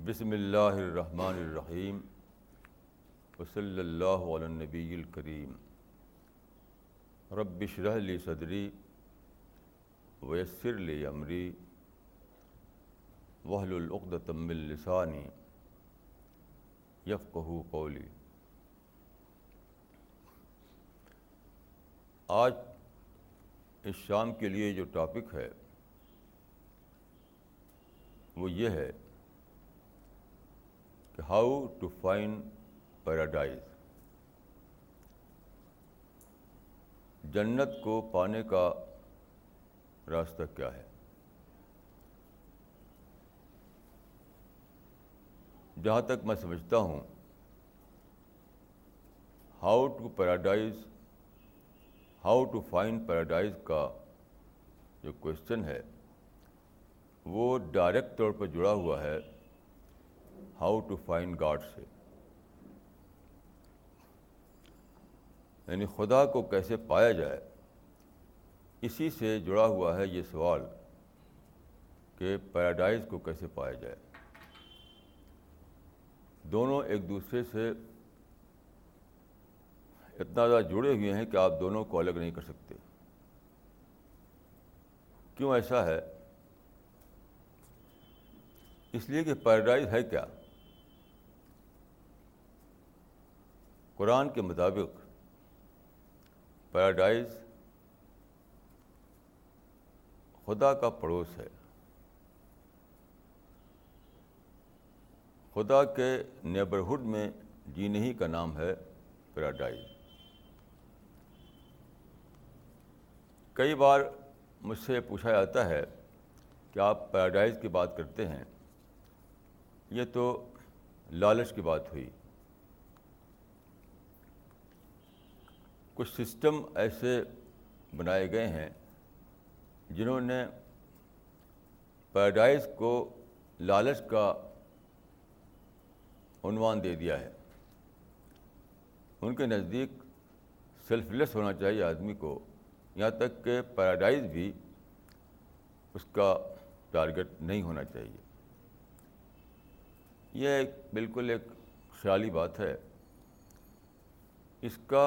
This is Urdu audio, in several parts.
بسم اللہ الرحمن الرحیم وصلی اللہ علی النبی الکریم رب اشرح لی صدری ویسر لی امری واحلل عقدۃ من لسانی یفقہوا قولی۔ آج اس شام کے لیے جو ٹاپک ہے وہ یہ ہے کہ ہاؤ ٹو فائنڈ پیراڈائز، جنت کو پانے کا راستہ کیا ہے۔ جہاں تک میں سمجھتا ہوں، ہاؤ ٹو فائنڈ پیراڈائز کا جو کوشچن ہے وہ ڈائریکٹ طور پر جڑا ہوا ہے ہاؤ ٹو فائنڈ گاڈ سے، یعنی خدا کو کیسے پایا جائے۔ اسی سے جڑا ہوا ہے یہ سوال کہ پیراڈائز کو کیسے پایا جائے۔ دونوں ایک دوسرے سے اتنا زیادہ جڑے ہوئے ہیں کہ آپ دونوں کو الگ نہیں کر سکتے۔ کیوں ایسا ہے؟ اس لیے کہ پیراڈائز ہے کیا؟ قرآن کے مطابق پیراڈائز خدا کا پڑوس ہے، خدا کے نیبرہڈ میں جینے ہی کا نام ہے پیراڈائز۔ کئی بار مجھ سے پوچھا جاتا ہے کہ آپ پیراڈائز کی بات کرتے ہیں، یہ تو لالچ کی بات ہوئی۔ کچھ سسٹم ایسے بنائے گئے ہیں جنہوں نے پیراڈائز کو لالچ کا عنوان دے دیا ہے۔ ان کے نزدیک سیلف لیس ہونا چاہیے آدمی کو، یہاں تک کہ پیراڈائز بھی اس کا ٹارگٹ نہیں ہونا چاہیے۔ یہ بالکل ایک خیالی بات ہے، اس کا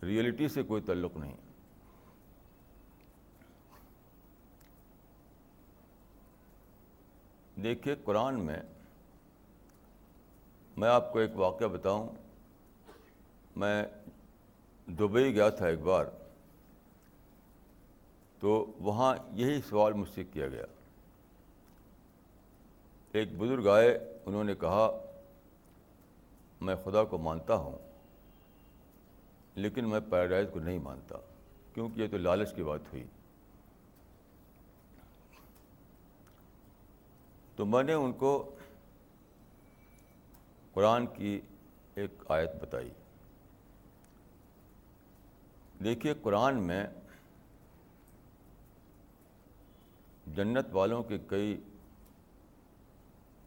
ریئلٹی سے کوئی تعلق نہیں۔ دیکھیے قرآن میں آپ کو ایک واقعہ بتاؤں۔ میں دبئی گیا تھا ایک بار، تو وہاں یہی سوال مجھ سے کیا گیا۔ ایک بزرگ آئے، انہوں نے کہا میں خدا کو مانتا ہوں لیکن میں پیراڈائز کو نہیں مانتا، کیونکہ یہ تو لالچ کی بات ہوئی۔ تو میں نے ان کو قرآن کی ایک آیت بتائی۔ دیکھیے قرآن میں جنت والوں کے کئی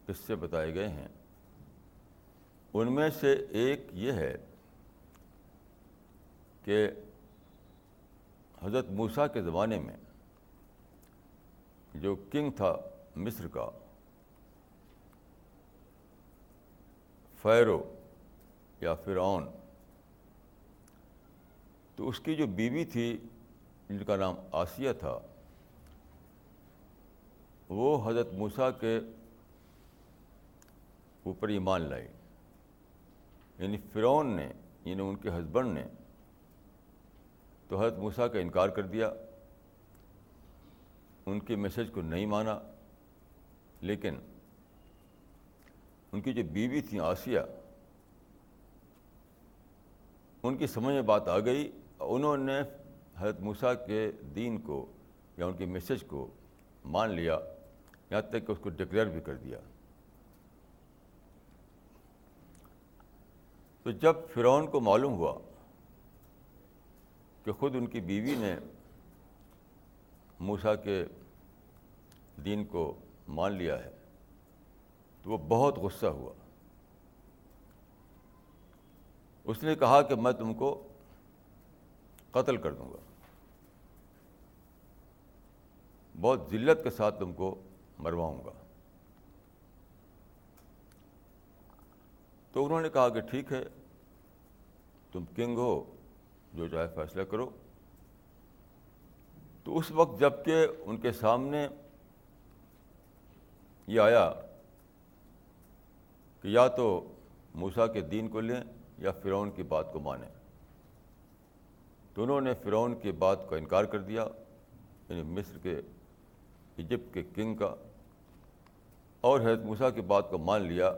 قصے بتائے گئے ہیں۔ ان میں سے ایک یہ ہے کہ حضرت موسیٰ کے زمانے میں جو کنگ تھا مصر کا، فیرو یا فرعون، تو اس کی جو بیوی تھی جن کا نام آسیہ تھا، وہ حضرت موسیٰ کے اوپر ایمان لائی۔ یعنی فرعون نے، یعنی ان کے ہسبینڈ نے تو حضرت موسیٰ کا انکار کر دیا، ان کے میسج کو نہیں مانا، لیکن ان کی جو بیوی تھیں آسیہ، ان کی سمجھ میں بات آ گئی، انہوں نے حضرت موسیٰ کے دین کو یا ان کے میسج کو مان لیا، یہاں تک کہ اس کو ڈکلیئر بھی کر دیا۔ تو جب فرعون کو معلوم ہوا کہ خود ان کی بیوی نے موسیٰ کے دین کو مان لیا ہے، تو وہ بہت غصہ ہوا۔ اس نے کہا کہ میں تم کو قتل کر دوں گا، بہت ذلت کے ساتھ تم کو مرواؤں گا۔ تو انہوں نے کہا کہ ٹھیک ہے، تم کنگ ہو، جو چاہے فیصلہ کرو۔ تو اس وقت جب کہ ان کے سامنے یہ آیا کہ یا تو موسیٰ کے دین کو لیں یا فرعون کی بات کو مانیں، تو انہوں نے فرعون کی بات کا انکار کر دیا، یعنی مصر کے، ایجپٹ کے کنگ کا، اور حضرت موسیٰ کی بات کو مان لیا،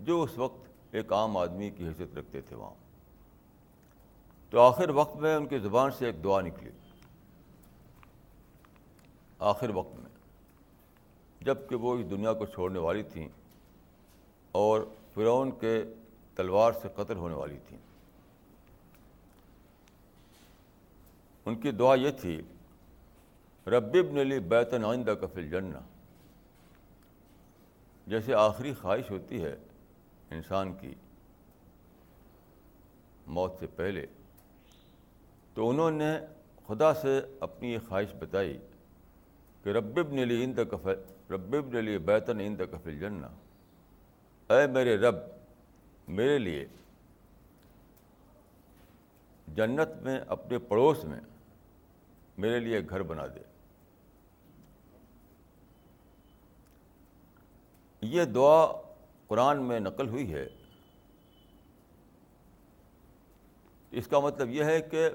جو اس وقت ایک عام آدمی کی حیثیت رکھتے تھے وہاں۔ تو آخر وقت میں ان کی زبان سے ایک دعا نکلی، آخر وقت میں جب کہ وہ اس دنیا کو چھوڑنے والی تھیں اور فرعون کے تلوار سے قتل ہونے والی تھیں۔ ان کی دعا یہ تھی، رب ابن لی بیتا عندک فی الجنہ۔ جیسے آخری خواہش ہوتی ہے انسان کی موت سے پہلے، تو انہوں نے خدا سے اپنی یہ خواہش بتائی کہ رب ابن لی بیتا عندک فی الجنہ، اے میرے رب، میرے لیے جنت میں اپنے پڑوس میں میرے لیے ایک گھر بنا دے۔ یہ دعا قرآن میں نقل ہوئی ہے۔ اس کا مطلب یہ ہے کہ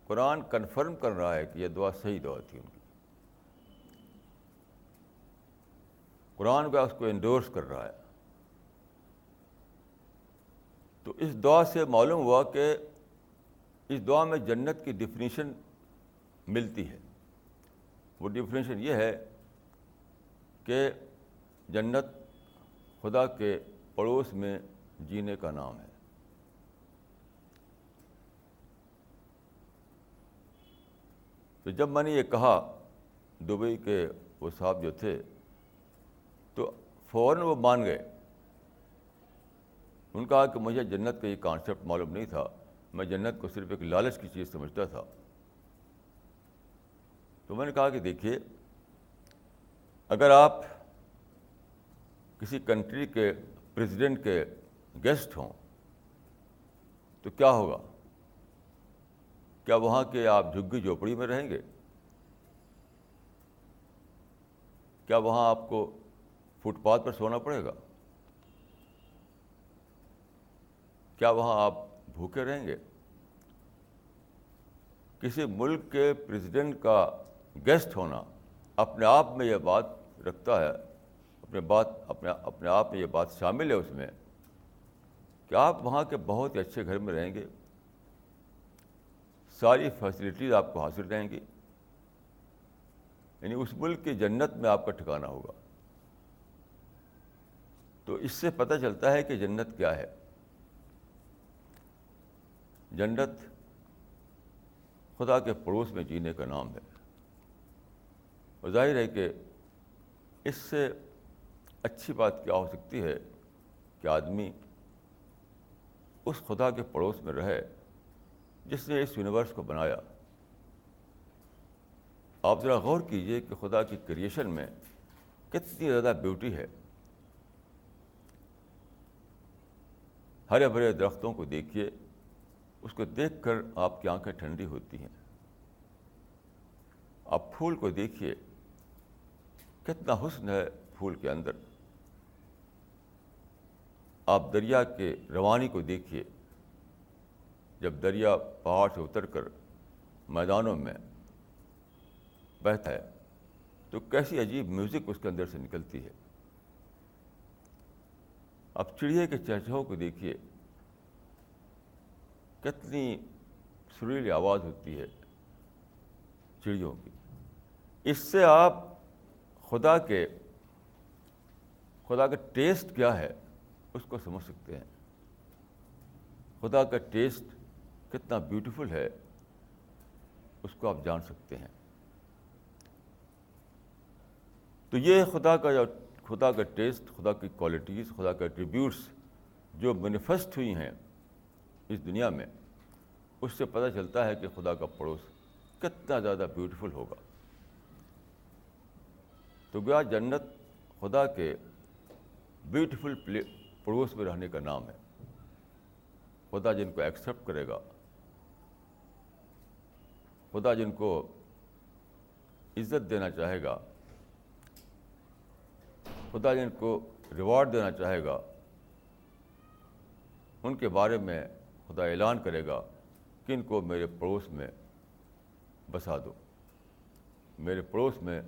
قرآن کنفرم کر رہا ہے کہ یہ دعا صحیح دعا تھی ان کی، قرآن کا اس کو انڈورس کر رہا ہے۔ تو اس دعا سے معلوم ہوا کہ اس دعا میں جنت کی ڈیفینیشن ملتی ہے۔ وہ ڈیفینیشن یہ ہے کہ جنت خدا کے پڑوس میں جینے کا نام ہے۔ تو جب میں نے یہ کہا، دبئی کے وہ صاحب جو تھے تو فوراً وہ مان گئے۔ ان کا کہ مجھے جنت کا یہ کانسیپٹ معلوم نہیں تھا، میں جنت کو صرف ایک لالچ کی چیز سمجھتا تھا۔ تو میں نے کہا کہ دیکھیے، اگر آپ کسی کنٹری کے پریزیڈنٹ کے گیسٹ ہوں تو کیا ہوگا؟ کیا وہاں کے آپ جھگی جھوپڑی میں رہیں گے؟ کیا وہاں آپ کو فٹ پاتھ پر سونا پڑے گا؟ کیا وہاں آپ بھوکے رہیں گے؟ کسی ملک کے پریزیڈنٹ کا گیسٹ ہونا اپنے آپ میں یہ بات رکھتا ہے، اپنے آپ میں یہ بات شامل ہے اس میں کہ آپ وہاں کے بہت ہی اچھے گھر میں رہیں گے، ساری فیسلٹیز آپ کو حاصل رہیں گی، یعنی اس ملک کی جنت میں آپ کا ٹھکانہ ہوگا۔ تو اس سے پتہ چلتا ہے کہ جنت کیا ہے۔ جنت خدا کے پڑوس میں جینے کا نام ہے، اور ظاہر ہے کہ اس سے اچھی بات کیا ہو سکتی ہے کہ آدمی اس خدا کے پڑوس میں رہے جس نے اس یونیورس کو بنایا۔ آپ ذرا غور کیجئے کہ خدا کی کریشن میں کتنی زیادہ بیوٹی ہے۔ ہرے بھرے درختوں کو دیکھیے، اس کو دیکھ کر آپ کی آنکھیں ٹھنڈی ہوتی ہیں۔ آپ پھول کو دیکھیے، کتنا حسن ہے پھول کے اندر۔ آپ دریا کے روانی کو دیکھیے، جب دریا پہاڑ سے اتر کر میدانوں میں بہتا ہے تو کیسی عجیب میوزک اس کے اندر سے نکلتی ہے۔ آپ چڑیا کے چہچہاؤ کو دیکھیے، کتنی سریلی آواز ہوتی ہے چڑیوں کی۔ اس سے آپ خدا کا ٹیسٹ کیا ہے اس کو سمجھ سکتے ہیں۔ خدا کا ٹیسٹ کتنا بیوٹیفل ہے اس کو آپ جان سکتے ہیں۔ تو یہ خدا کا ٹیسٹ، خدا کی کوالٹیز، خدا کے ایٹریبیوٹس جو مینیفیسٹ ہوئی ہیں اس دنیا میں، اس سے پتہ چلتا ہے کہ خدا کا پڑوس کتنا زیادہ بیوٹیفل ہوگا۔ تو گویا جنت خدا کے بیوٹیفل پڑوس میں رہنے کا نام ہے. خدا جن کو ایکسیپٹ کرے گا، خدا جن کو عزت دینا چاہے گا، خدا جن کو ریوارڈ دینا چاہے گا، ان کے بارے میں خدا اعلان کرے گا کہ ان کو میرے پڑوس میں بسا دو، میرے پڑوس میں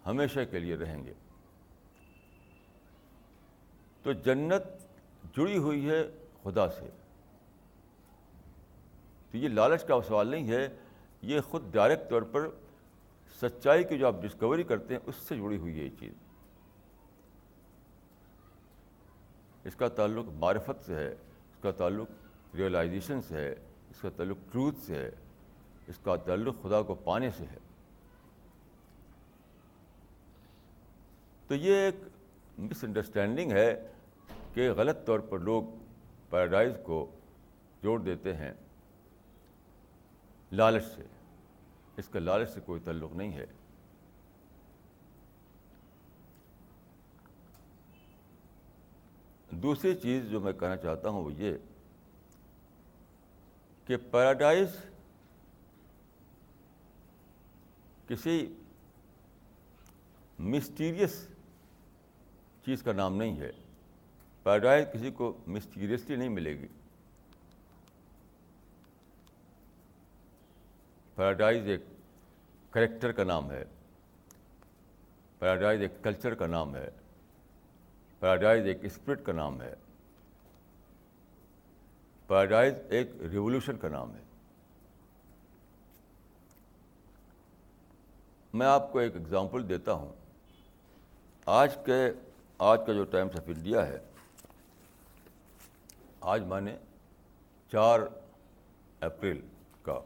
ہمیشہ کے لیے رہیں گے. تو جنت جڑی ہوئی ہے خدا سے. تو یہ لالچ کا سوال نہیں ہے، یہ خود ڈائریکٹ طور پر سچائی کی جو آپ ڈسکوری کرتے ہیں اس سے جڑی ہوئی ہے یہ چیز. اس کا تعلق معرفت سے ہے، اس کا تعلق ریئلائزیشن سے ہے، اس کا تعلق ٹروتھ سے ہے، اس کا تعلق خدا کو پانے سے ہے. تو یہ ایک مس انڈرسٹینڈنگ ہے کہ غلط طور پر لوگ پیراڈائز کو جوڑ دیتے ہیں لالچ سے. اس کا لالچ سے کوئی تعلق نہیں ہے. دوسری چیز جو میں کہنا چاہتا ہوں وہ یہ کہ پیراڈائز کسی مسٹیریس چیز کا نام نہیں ہے. پیراڈائز کسی کو مسٹیریسلی نہیں ملے گی. پیراڈائز ایک کریکٹر کا نام ہے، پیراڈائز ایک کلچر کا نام ہے، پیراڈائز ایک اسپرٹ کا نام ہے، پیراڈائز ایک ریولوشن کا نام ہے. میں آپ کو ایک ایگزامپل دیتا ہوں. آج کا جو ٹائمس آف انڈیا ہے، آج میں نے 4 اپریل کا،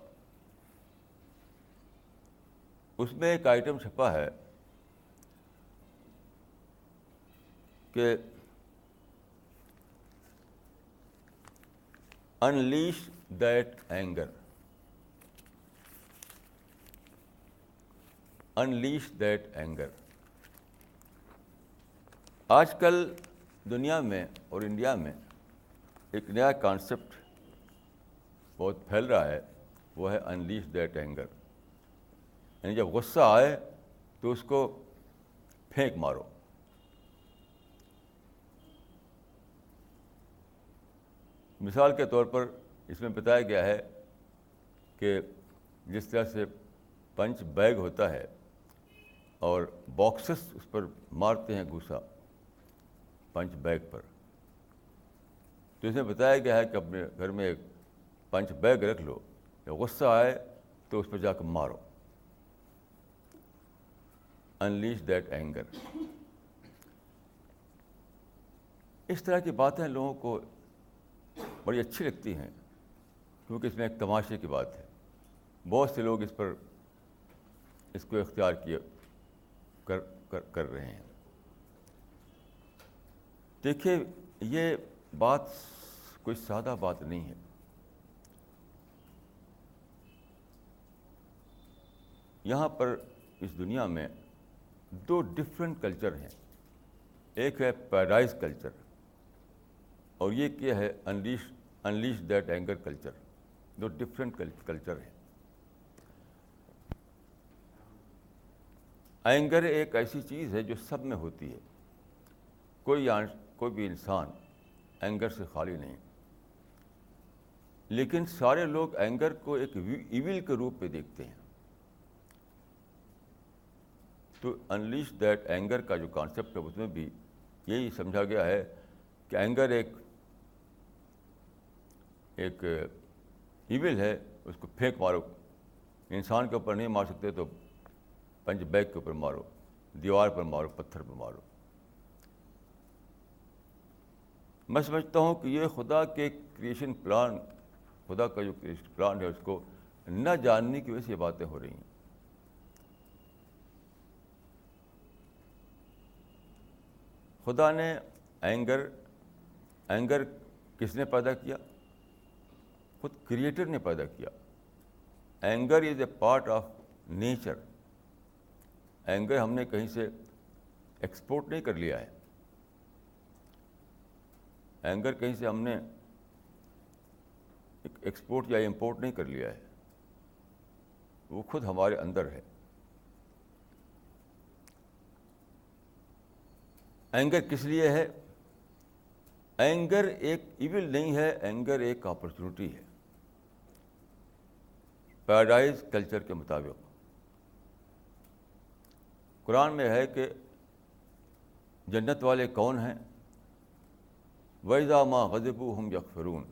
اس میں ایک آئٹم چھپا ہے کہ unleash that anger, unleash that anger. آج کل دنیا میں اور انڈیا میں ایک نیا کانسیپٹ بہت پھیل رہا ہے، وہ ہے انلیش دیٹ اینگر. یعنی جب غصہ آئے تو اس کو پھینک مارو. مثال کے طور پر اس میں بتایا گیا ہے کہ جس طرح سے پنچ بیگ ہوتا ہے اور باکسز اس پر مارتے ہیں گھوسا پنچ بیگ پر، تو اس میں بتایا گیا ہے کہ اپنے گھر میں ایک پنچ بیگ رکھ لو، جب غصہ آئے تو اس پہ جا کے مارو. Unleash that anger. اس طرح کی باتیں لوگوں کو بڑی اچھی لگتی ہیں کیونکہ اس میں ایک تماشے کی بات ہے. بہت سے لوگ اس کو اختیار کیے کر رہے ہیں. دیکھیے یہ بات کوئی سادہ بات نہیں ہے. یہاں پر اس دنیا میں 2 ڈفرینٹ کلچر ہیں. ایک ہے پیراڈائز کلچر اور یہ کیا ہے unleash that anger culture. 2 different culture ہیں. اینگر ایک ایسی چیز ہے جو سب میں ہوتی ہے. کوئی بھی انسان اینگر سے خالی نہیں، لیکن سارے لوگ اینگر کو ایک ایول کے روپ میں دیکھتے ہیں. تو انلیش دیٹ اینگر کا جو کانسیپٹ ہے اس میں بھی یہی سمجھا گیا ہے کہ اینگر ایک ایول ہے، اس کو پھینک مارو. انسان کے اوپر نہیں مار سکتے تو پنچ بیگ کے اوپر مارو، دیوار پر مارو، پتھر پر مارو. میں سمجھتا ہوں کہ یہ خدا کے کریشن پلان، خدا کا جو کریشن پلان ہے اس کو نہ جاننے کی وجہ سے یہ باتیں ہو رہی ہیں. خدا نے اینگر کس نے پیدا کیا؟ خود کریٹر نے پیدا کیا. Anger is a part of nature. Anger ہم نے کہیں سے ایکسپورٹ نہیں کر لیا ہے. اینگر کہیں سے ہم نے ایکسپورٹ یا امپورٹ نہیں کر لیا ہے، وہ خود ہمارے اندر ہے. اینگر کس لیے ہے؟ اینگر ایک ایول نہیں ہے، اینگر ایک اپرچونٹی ہے. پیراڈائز کلچر کے مطابق قرآن میں ہے کہ جنت والے کون ہیں؟ وَإِذَا مَا غَضِبُوا هُمْ يَغْفِرُونَ.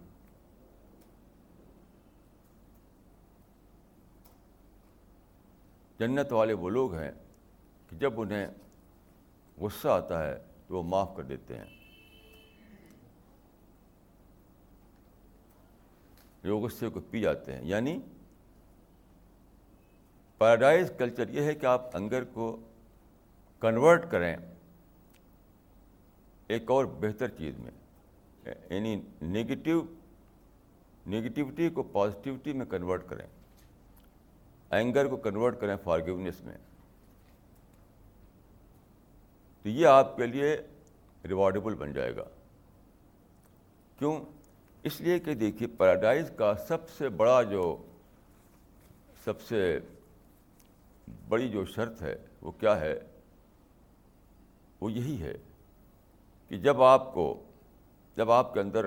جنت والے وہ لوگ ہیں کہ جب انہیں غصہ آتا ہے تو وہ معاف کر دیتے ہیں. جو غصے کو پی جاتے ہیں. یعنی پیراڈائز کلچر یہ ہے کہ آپ اینگر کو کنورٹ کریں ایک اور بہتر چیز میں، یعنی نگیٹیوٹی کو پازیٹیوٹی میں کنورٹ کریں، اینگر کو کنورٹ کریں فارگیونیس میں. تو یہ آپ کے لیے ریوارڈیبل بن جائے گا. کیوں؟ اس لیے کہ دیکھیے پیراڈائز کا سب سے بڑی جو شرط ہے وہ کیا ہے؟ وہ یہی ہے کہ جب آپ کے اندر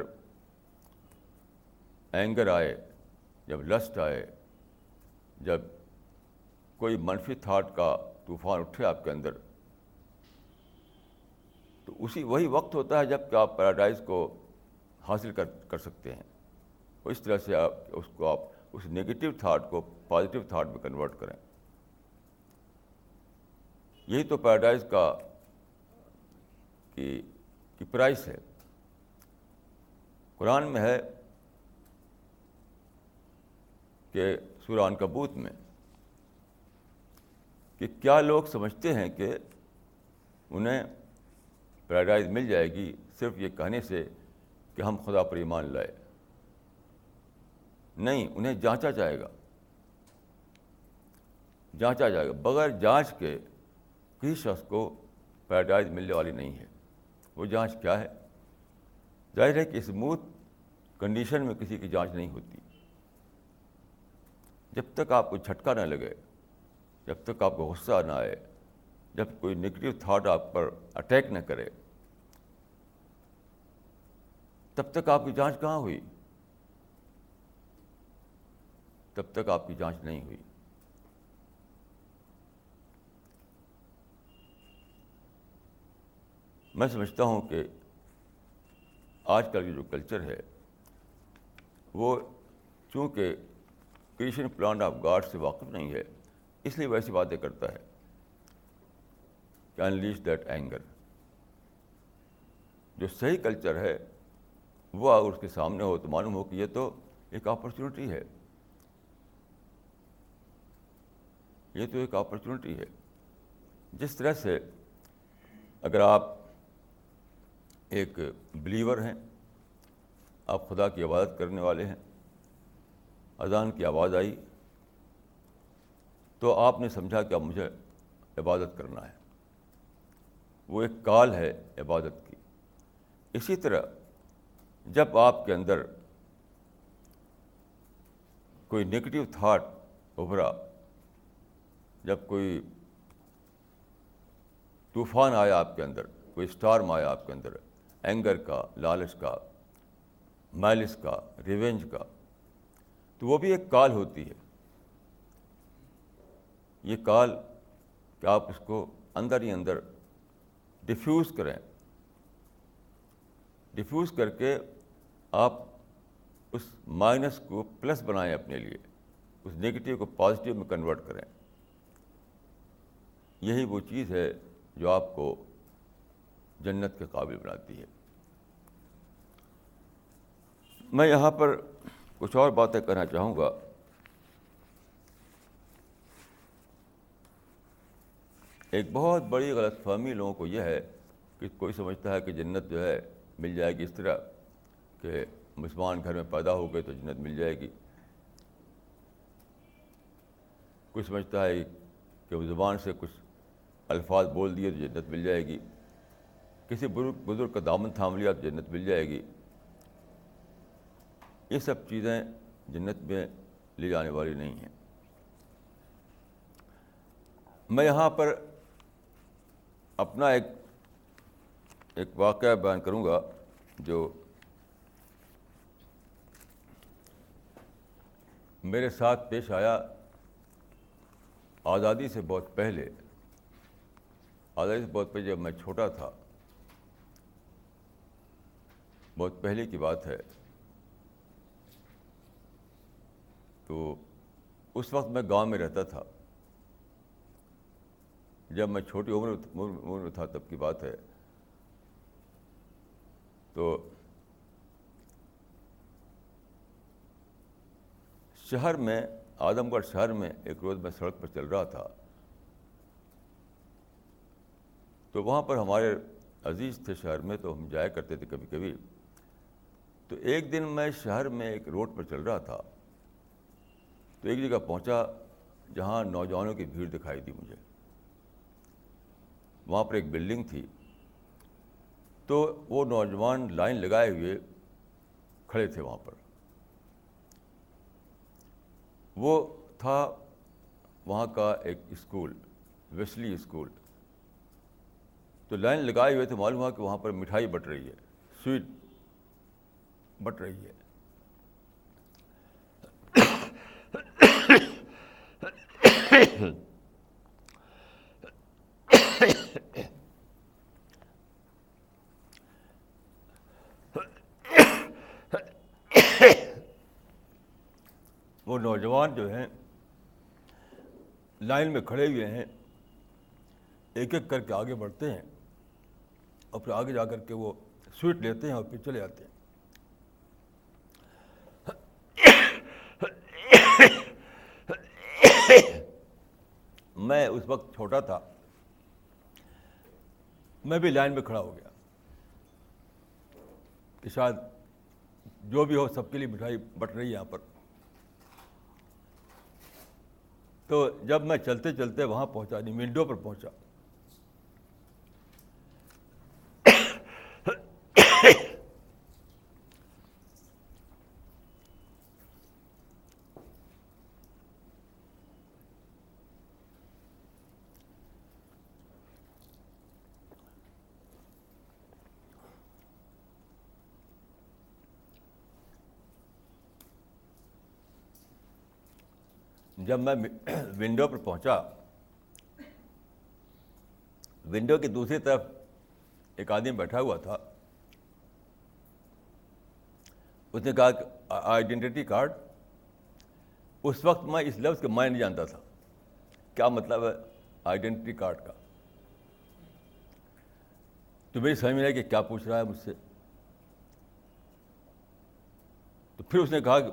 اینگر آئے، جب لسٹ آئے، جب کوئی منفی تھاٹ کا طوفان اٹھے آپ کے اندر، تو وہی وقت ہوتا ہے جب کہ آپ پیراڈائز کو حاصل کر سکتے ہیں. اس طرح سے آپ اس نگیٹو تھاٹ کو پازیٹیو تھاٹ میں کنورٹ کریں. یہی تو پیراڈائز کی پرائس ہے. قرآن میں ہے کہ سورہ عنکبوت میں کہ کیا لوگ سمجھتے ہیں کہ انہیں پیراڈائز مل جائے گی صرف یہ کہنے سے کہ ہم خدا پر ایمان لائے. نہیں، انہیں جانچا جائے گا. بغیر جانچ کے کسی شخص کو پیراڈائز ملنے والی نہیں ہے. وہ جانچ کیا ہے؟ ظاہر ہے کہ اسموتھ کنڈیشن میں کسی کی جانچ نہیں ہوتی. جب تک آپ کو جھٹکا نہ لگے، جب تک آپ کو غصہ نہ آئے، جب کوئی نگیٹو تھاٹ آپ پر اٹیک نہ کرے، تب تک آپ کی جانچ کہاں ہوئی؟ تب تک آپ کی جانچ نہیں ہوئی. میں سمجھتا ہوں کہ آج کل کی جو کلچر ہے وہ چونکہ کریشن پلان آف گاڈ سے واقف نہیں ہے، اس لیے ویسی باتیں کرتا ہے کہ انلیش دیٹ اینگر. جو صحیح کلچر ہے وہ اگر اس کے سامنے ہو تو معلوم ہو کہ یہ تو ایک اپرچونٹی ہے. یہ تو ایک اپرچونٹی ہے. جس طرح سے اگر آپ ایک بلیور ہیں، آپ خدا کی عبادت کرنے والے ہیں، اذان کی آواز آئی تو آپ نے سمجھا کہ اب مجھے عبادت کرنا ہے. وہ ایک کال ہے عبادت کی. اسی طرح جب آپ کے اندر کوئی نگیٹو تھاٹ ابھرا، جب کوئی طوفان آیا آپ کے اندر، کوئی اسٹارم آیا آپ کے اندر، اینگر کا، لالچ کا، مالس کا، ریونج کا، تو وہ بھی ایک کال ہوتی ہے. یہ کال کہ آپ اس کو اندر ہی اندر ڈیفیوز کریں، ڈیفیوز کر کے آپ اس مائنس کو پلس بنائیں اپنے لیے، اس نگیٹو کو پازیٹیو میں کنورٹ کریں. یہی وہ چیز ہے جو آپ کو جنت کے قابل بناتی ہے. میں یہاں پر کچھ اور باتیں کہنا چاہوں گا. ایک بہت بڑی غلط فہمی لوگوں کو یہ ہے کہ کوئی سمجھتا ہے کہ جنت جو ہے مل جائے گی اس طرح کہ مسلمان گھر میں پیدا ہو گئے تو جنت مل جائے گی. کوئی سمجھتا ہے کہ وہ زبان سے کچھ الفاظ بول دیے تو جنت مل جائے گی. کسی بزرگ کا دامن تھام لیا تو جنت مل جائے گی. یہ سب چیزیں جنت میں لے جانے والی نہیں ہیں. میں یہاں پر اپنا ایک واقعہ بیان کروں گا جو میرے ساتھ پیش آیا آزادی سے بہت پہلے. آزادی سے بہت پہلے جب میں چھوٹا تھا، بہت پہلے کی بات ہے. تو اس وقت میں گاؤں میں رہتا تھا. جب میں چھوٹی عمر میں تھا تب کی بات ہے. تو شہر میں، اعظم گڑھ شہر میں ایک روز میں سڑک پر چل رہا تھا. تو وہاں پر ہمارے عزیز تھے شہر میں، تو ہم جایا کرتے تھے کبھی کبھی. تو ایک دن میں شہر میں ایک روڈ پر چل رہا تھا، تو ایک جگہ پہنچا جہاں نوجوانوں کی بھیڑ دکھائی دی مجھے. وہاں پر ایک بلڈنگ تھی. تو وہ نوجوان لائن لگائے ہوئے کھڑے تھے وہاں پر. وہ تھا وہاں کا ایک اسکول، ویسلی اسکول. تو لائن لگائے ہوئے تھے. معلوم ہوا کہ وہاں پر مٹھائی بٹ رہی ہے، سویٹ بٹ رہی ہے. وہ نوجوان جو ہیں لائن میں کھڑے ہوئے ہیں، ایک ایک کر کے آگے بڑھتے ہیں اور پھر آگے جا کر کے وہ سویٹ لیتے ہیں اور پھر چلے آتے ہیں. میں اس وقت چھوٹا تھا، میں بھی لائن میں کھڑا ہو گیا کہ شاید جو بھی ہو سب کے لیے مٹھائی بٹ رہی ہے یہاں پر. تو جب میں چلتے چلتے وہاں پہنچا، ونڈو پر پہنچا، جب میں ونڈو پر پہنچا، ونڈو کی دوسری طرف ایک آدمی بیٹھا ہوا تھا. اس نے کہا کہ آئیڈینٹی کارڈ. اس وقت میں اس لفظ کے معنی نہیں جانتا تھا، کیا مطلب ہے آئیڈینٹی کارڈ کا. تو میری سمجھ میں آئی کہ کیا پوچھ رہا ہے مجھ سے. تو پھر اس نے کہا کہ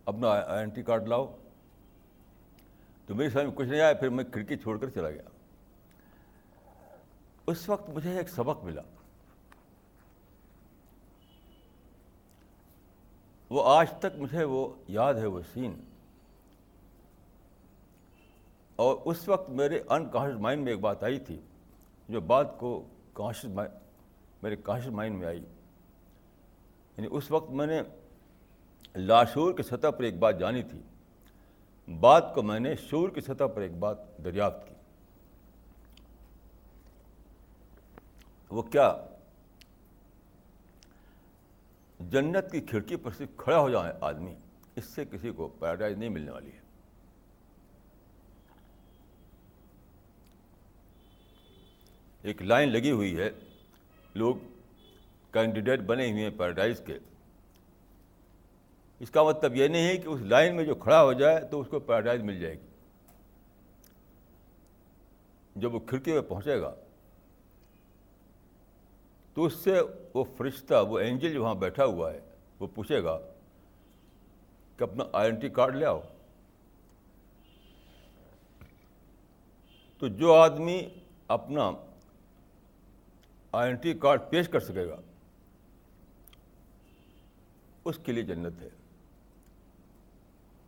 اپنا آئیڈینٹی کارڈ لاؤ. تو میری سمجھ میں کچھ نہیں آیا. پھر میں کھڑکی چھوڑ کر چلا گیا. اس وقت مجھے ایک سبق ملا. وہ آج تک مجھے وہ یاد ہے، وہ سین. اور اس وقت میرے انکانشیس مائنڈ میں ایک بات آئی تھی، جو بات کو میرے کانشیس مائنڈ میں آئی. یعنی اس وقت میں نے لاشعور کی سطح پر ایک بات جانی تھی، بات کو میں نے شعور کی سطح پر ایک بات دریافت کی. وہ کیا؟ جنت کی کھڑکی پر صرف کھڑا ہو جائے آدمی، اس سے کسی کو پیراڈائز نہیں ملنے والی ہے. ایک لائن لگی ہوئی ہے، لوگ کینڈیڈیٹ بنے ہوئے ہیں پیراڈائز کے. اس کا مطلب یہ نہیں ہے کہ اس لائن میں جو کھڑا ہو جائے تو اس کو پیراڈائز مل جائے گی. جب وہ کھڑکی پہ پہنچے گا تو اس سے وہ فرشتہ، وہ اینجل جو وہاں بیٹھا ہوا ہے، وہ پوچھے گا کہ اپنا آئیڈینٹی کارڈ لے آؤ. تو جو آدمی اپنا آئیڈینٹی کارڈ پیش کر سکے گا اس کے لیے جنت ہے،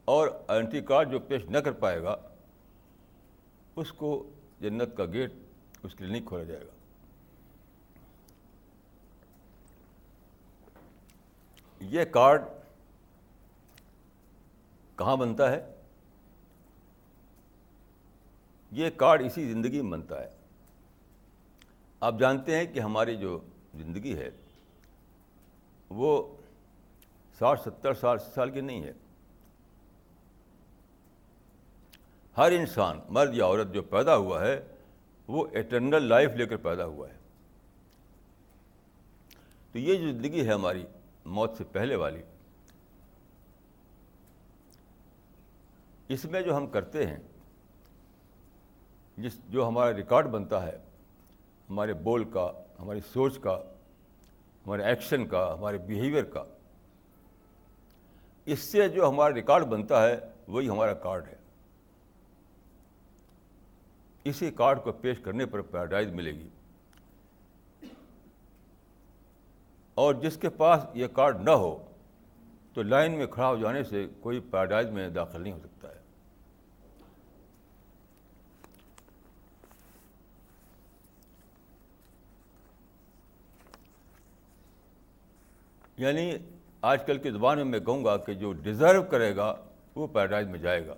اور آئیڈینٹی کارڈ جو پیش نہ کر پائے گا اس کو جنت کا گیٹ اس کے لیے نہیں کھولا جائے گا. یہ کارڈ کہاں بنتا ہے؟ یہ کارڈ اسی زندگی میں بنتا ہے. آپ جانتے ہیں کہ ہماری جو زندگی ہے وہ 60-70 سال کی نہیں ہے. ہر انسان مرد یا عورت جو پیدا ہوا ہے وہ ایٹرنل لائف لے کر پیدا ہوا ہے. تو یہ جو زندگی ہے ہماری موت سے پہلے والی، اس میں جو ہم کرتے ہیں، جو ہمارا ریکارڈ بنتا ہے ہمارے بول کا، ہماری سوچ کا، ہمارے ایکشن کا، ہمارے بیہیویئر کا، اس سے جو ہمارا ریکارڈ بنتا ہے وہی ہمارا کارڈ ہے. اسی کارڈ کو پیش کرنے پر پیراڈائز ملے گی. اور جس کے پاس یہ کارڈ نہ ہو تو لائن میں کھڑا ہو جانے سے کوئی پیراڈائز میں داخل نہیں ہو سکتا ہے. یعنی آج کل کی زبان میں کہوں گا کہ جو ڈیزرو کرے گا وہ پیراڈائز میں جائے گا.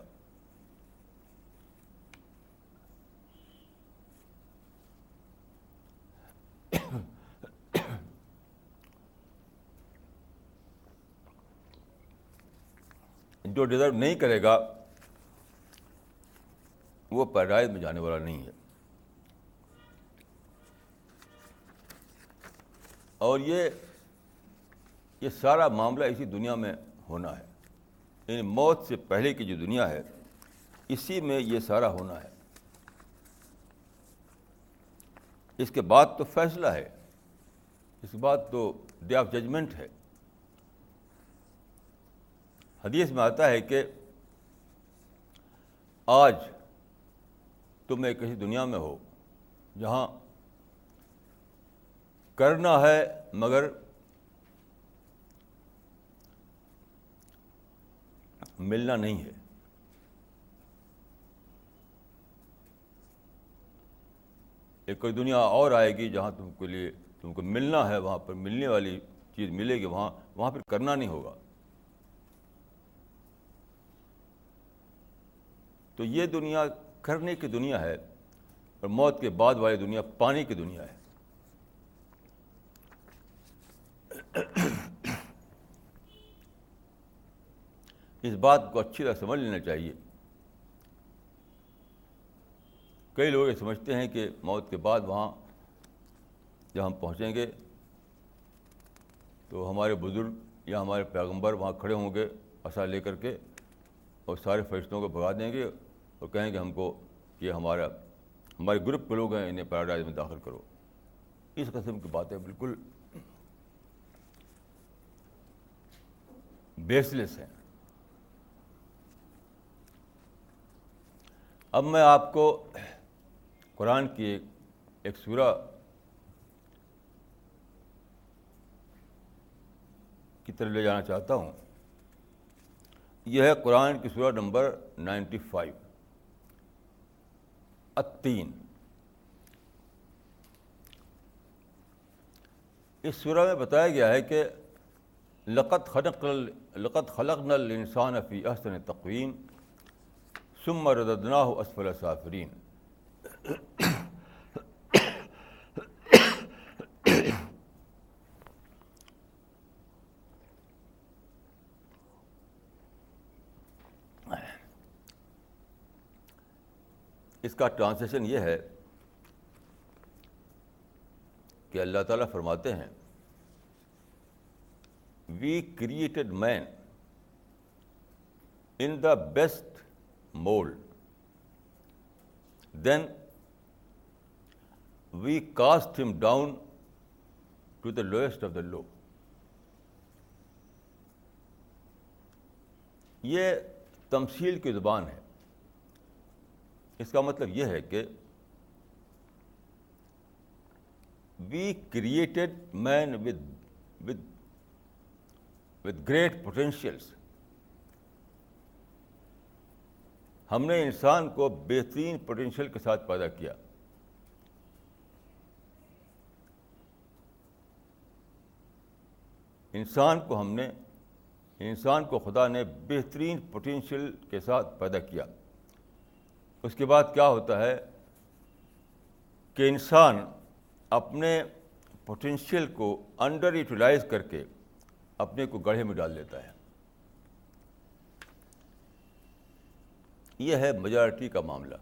جو ڈیزرو نہیں کرے گا وہ پیراڈائز میں جانے والا نہیں ہے. اور یہ سارا معاملہ اسی دنیا میں ہونا ہے. یعنی موت سے پہلے کی جو دنیا ہے اسی میں یہ سارا ہونا ہے. اس کے بعد تو فیصلہ ہے، اس کے بعد تو ڈے آف ججمنٹ ہے. حدیث میں آتا ہے کہ آج تم ایک ایسی دنیا میں ہو جہاں کرنا ہے مگر ملنا نہیں ہے. ایک کوئی دنیا اور آئے گی جہاں تم کو ملنا ہے، وہاں پر ملنے والی چیز ملے گی، وہاں پھر کرنا نہیں ہوگا. تو یہ دنیا کرنے کی دنیا ہے اور موت کے بعد والی دنیا پانی کی دنیا ہے. اس بات کو اچھی طرح سمجھ لینا چاہیے. کئی لوگ یہ سمجھتے ہیں کہ موت کے بعد وہاں جب ہم پہنچیں گے تو ہمارے بزرگ یا ہمارے پیغمبر وہاں کھڑے ہوں گے عصا لے کر کے اور سارے فرشتوں کو بھگا دیں گے اور کہیں گے ہم کو کہ ہمارے گروپ کے لوگ ہیں، انہیں پیراڈائز میں داخل کرو. اس قسم کی باتیں بالکل بیس لیس ہیں. اب میں آپ کو قرآن کی ایک سورہ کی طرف لے جانا چاہتا ہوں. یہ ہے قرآن کی سورہ نمبر 95 التین. اس سورہ میں بتایا گیا ہے کہ لقد خلقنا الانسان فی احسن تقویم ثم رددناہ اسفل سافلین. اس کا ٹرانسلیشن یہ ہے کہ اللہ تعالیٰ فرماتے ہیں we created man in the best mould then we cast him down to the lowest of the low. یہ تمثیل کی زبان ہے. اس کا مطلب یہ ہے کہ we created men with great potentials. ہم نے انسان کو بہترین پوٹینشیل کے ساتھ پیدا کیا. انسان کو خدا نے بہترین پوٹینشیل کے ساتھ پیدا کیا. اس کے بعد کیا ہوتا ہے کہ انسان اپنے پوٹینشیل کو انڈر یوٹیلائز کر کے اپنے کو گڑھے میں ڈال لیتا ہے. یہ ہے میجارٹی کا معاملہ.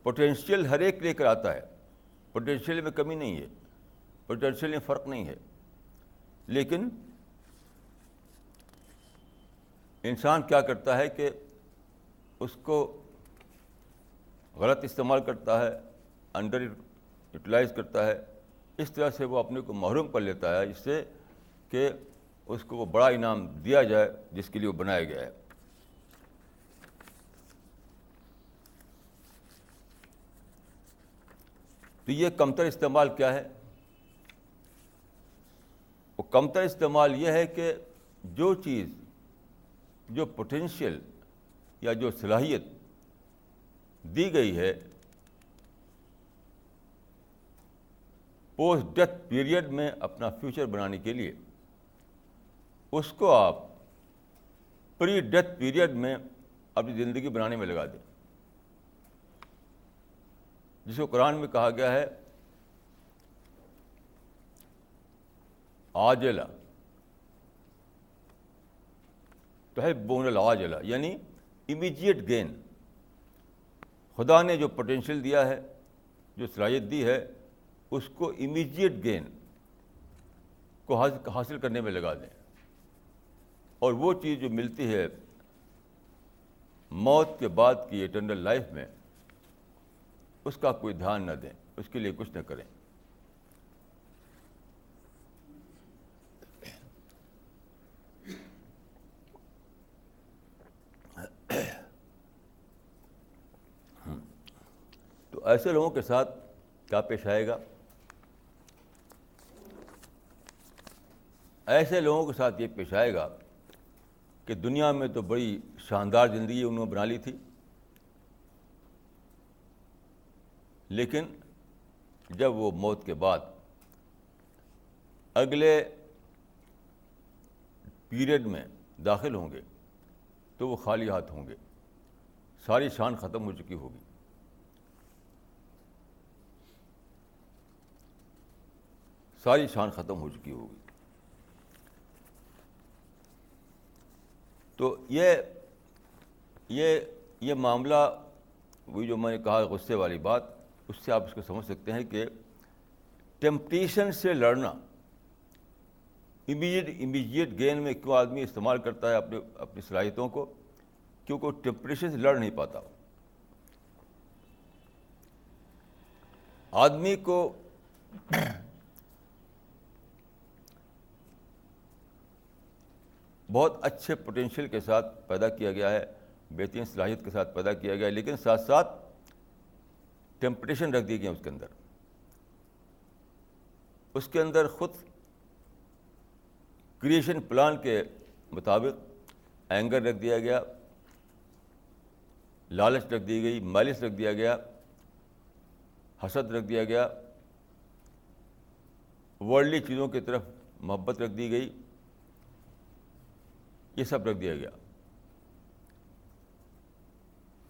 پوٹینشیل ہر ایک لے کر آتا ہے, پوٹینشیل میں کمی نہیں ہے, پوٹینشیل میں فرق نہیں ہے, لیکن انسان کیا کرتا ہے کہ اس کو غلط استعمال کرتا ہے, انڈر یوٹیلائز کرتا ہے. اس طرح سے وہ اپنے کو محروم کر لیتا ہے, اس سے کہ اس کو وہ بڑا انعام دیا جائے جس کے لیے وہ بنایا گیا ہے. تو یہ کمتر استعمال کیا ہے؟ وہ کمتر استعمال یہ ہے کہ جو چیز, جو پوٹینشیل یا جو صلاحیت دی گئی ہے پوسٹ ڈیتھ پیریڈ میں اپنا فیوچر بنانے کے لیے, اس کو آپ پری ڈیتھ پیریڈ میں اپنی زندگی بنانے میں لگا دیں, جس کو قرآن میں کہا گیا ہے عاجلہ تحبون العاجلہ, یعنی امیجیٹ گین. خدا نے جو پوٹینشیل دیا ہے, جو صلاحیت دی ہے, اس کو امیجیٹ گین کو حاصل کرنے میں لگا دیں, اور وہ چیز جو ملتی ہے موت کے بعد کی ایٹرنل لائف میں, اس کا کوئی دھیان نہ دیں, اس کے لیے کچھ نہ کریں. تو ایسے لوگوں کے ساتھ کیا پیش آئے گا؟ ایسے لوگوں کے ساتھ یہ پیش آئے گا کہ دنیا میں تو بڑی شاندار زندگی انہوں نے بنا لی تھی, لیکن جب وہ موت کے بعد اگلے پیریڈ میں داخل ہوں گے تو وہ خالی ہاتھ ہوں گے, ساری شان ختم ہو چکی ہوگی. ساری شان ختم ہو چکی ہوگی. تو یہ معاملہ, وہی جو میں نے کہا غصے والی بات, اس سے آپ اس کو سمجھ سکتے ہیں کہ ٹیمپٹیشن سے لڑنا, امیجیٹ گین میں کیوں آدمی استعمال کرتا ہے اپنی صلاحیتوں کو, کیونکہ وہ ٹیمپٹیشن سے لڑ نہیں پاتا. آدمی کو بہت اچھے پوٹینشیل کے ساتھ پیدا کیا گیا ہے, بہترین صلاحیت کے ساتھ پیدا کیا گیا ہے, لیکن ساتھ ساتھ ٹیمپٹیشن رکھ دی گئی اس کے اندر. اس کے اندر خود کریشن پلان کے مطابق اینگر رکھ دیا گیا, لالچ رکھ دی گئی, مالش رکھ دیا گیا, حسد رکھ دیا گیا, ورلڈلی چیزوں کی طرف محبت رکھ دی گئی, یہ سب رکھ دیا گیا.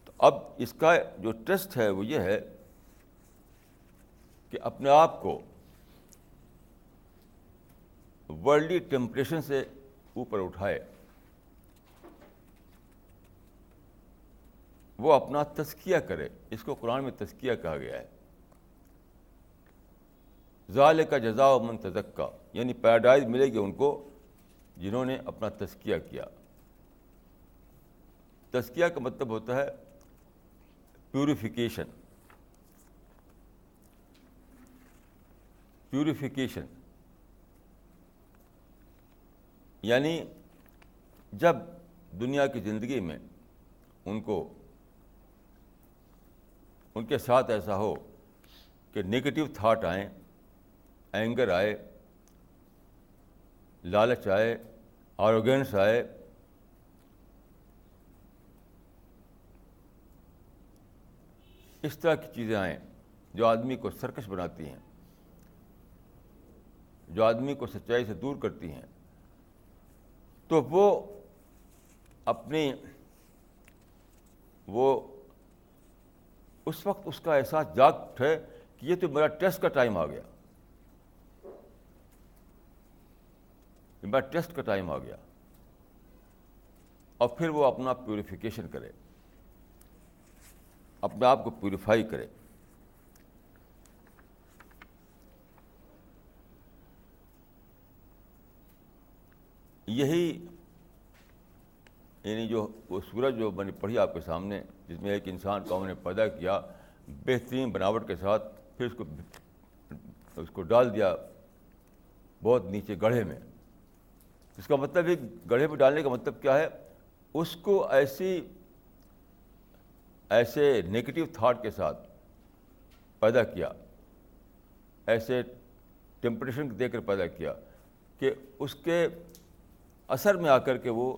تو اب اس کا جو ٹیسٹ ہے وہ یہ ہے کہ اپنے آپ کو ورلڈلی ٹیمپٹیشن سے اوپر اٹھائے, وہ اپنا تزکیہ کرے. اس کو قرآن میں تزکیہ کہا گیا ہے. ذالک جزاء من تزکیٰ, یعنی پیراڈائز ملے گی ان کو جنہوں نے اپنا تزکیہ کیا. تزکیہ کا مطلب ہوتا ہے پیوریفیکیشن. پیوریفیکیشن یعنی جب دنیا کی زندگی میں ان کے ساتھ ایسا ہو کہ نگیٹو تھاٹ آئیں, اینگر آئے, لالچ آئے, آروگینس آئے, اس طرح کی چیزیں آئیں جو آدمی کو سرکش بناتی ہیں, جو آدمی کو سچائی سے دور کرتی ہیں، تو وہ اپنی وہ اس وقت اس کا احساس جاگ اٹھے کہ یہ تو میرا ٹیسٹ کا ٹائم آ گیا، یہ میرا ٹیسٹ کا ٹائم آ گیا، اور پھر وہ اپنا پیوریفیکیشن کرے، اپنے آپ کو پیوریفائی کرے۔ یہی یعنی جو وہ سورج جو میں نے پڑھی آپ کے سامنے، جس میں ایک انسان کو ہم نے پیدا کیا بہترین بناوٹ کے ساتھ، پھر اس کو ڈال دیا بہت نیچے گڑھے میں۔ اس کا مطلب ہے گڑھے میں ڈالنے کا مطلب کیا ہے؟ اس کو ایسے نیگیٹو تھاٹ کے ساتھ پیدا کیا، ایسے ٹیمپٹیشن دے کر پیدا کیا کہ اس کے اثر میں آ کر کے وہ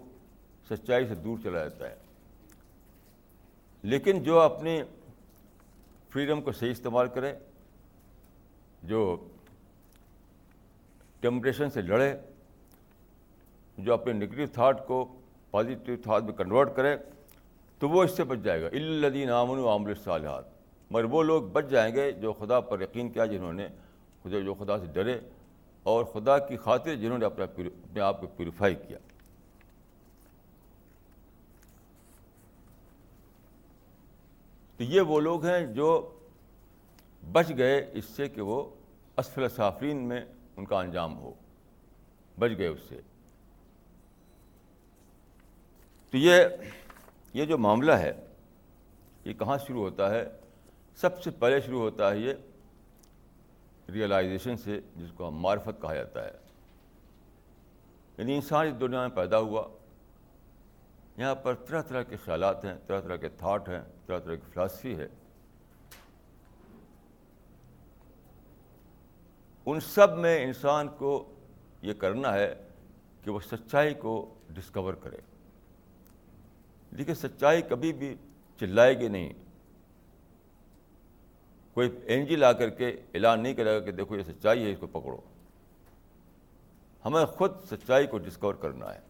سچائی سے دور چلا جاتا ہے۔ لیکن جو اپنی فریڈم کو صحیح استعمال کرے، جو ٹیمپٹیشن سے لڑے، جو اپنے نگیٹو تھاٹ کو پازیٹیو تھاٹ میں کنورٹ کرے، تو وہ اس سے بچ جائے گا۔ الا الذین آمنوا وعملوا الصالحات، مگر وہ لوگ بچ جائیں گے جو خدا پر یقین کیا، جنہوں نے جو خدا سے ڈرے، اور خدا کی خاطر جنہوں نے اپنے آپ کو پیوریفائی کیا۔ تو یہ وہ لوگ ہیں جو بچ گئے اس سے کہ وہ اسفل سافلین میں ان کا انجام ہو، بچ گئے اس سے۔ تو یہ جو معاملہ ہے، یہ کہاں شروع ہوتا ہے؟ سب سے پہلے شروع ہوتا ہے یہ ریئلائزیشن سے، جس کو ہم معرفت کہا جاتا ہے۔ یعنی انسان اس دنیا میں پیدا ہوا، یہاں پر طرح طرح کے خیالات ہیں، طرح طرح کے تھاٹ ہیں، طرح طرح کی فلاسفی ہے۔ ان سب میں انسان کو یہ کرنا ہے کہ وہ سچائی کو ڈسکور کرے۔ دیکھیے، سچائی کبھی بھی چلائے گی نہیں، کوئی اینجل آ کر کے اعلان نہیں کرے گا کہ دیکھو یہ سچائی ہے، اس کو پکڑو۔ ہمیں خود سچائی کو ڈسکور کرنا ہے۔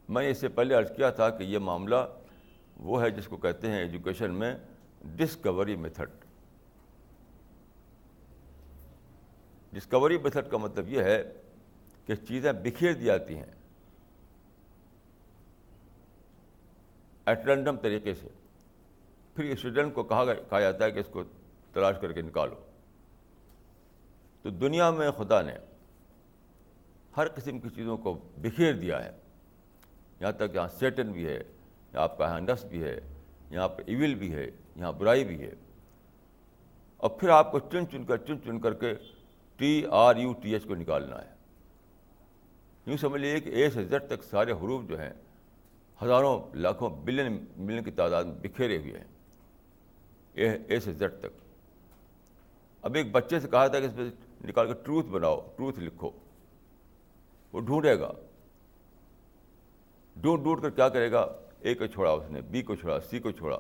میں نے اس سے پہلے عرض کیا تھا کہ یہ معاملہ وہ ہے جس کو کہتے ہیں ایجوکیشن میں ڈسکوری میتھڈ۔ ڈسکوری میتھڈ کا مطلب یہ ہے کہ چیزیں بکھیر دی جاتی ہیں ایٹ رینڈم طریقے سے، پھر اسٹوڈنٹ کو کہا جاتا ہے کہ اس کو تلاش کر کے نکالو۔ تو دنیا میں خدا نے ہر قسم کی چیزوں کو بکھیر دیا ہے، یہاں تک یہاں سیٹن بھی ہے، یہاں آپ کا یہاں نفس بھی ہے، یہاں پہ ایول بھی ہے، یہاں برائی بھی ہے، اور پھر آپ کو چن چن کر کے TRUTH کو نکالنا ہے۔ یوں سمجھ لیجیے کہ اے سے زیڈ تک سارے حروف جو ہیں ہزاروں لاکھوں بلین کی تعداد میں بکھیرے ہوئے ہیں، اے سے زیڈ تک۔ اب ایک بچے سے کہا تھا کہ اس میں نکال کے ٹروتھ بناؤ، ٹروتھ لکھو، وہ ڈھونڈے گا، ڈھونڈ کر کیا کرے گا؟ اے کو چھوڑا اس نے، بی کو چھوڑا، سی کو چھوڑا،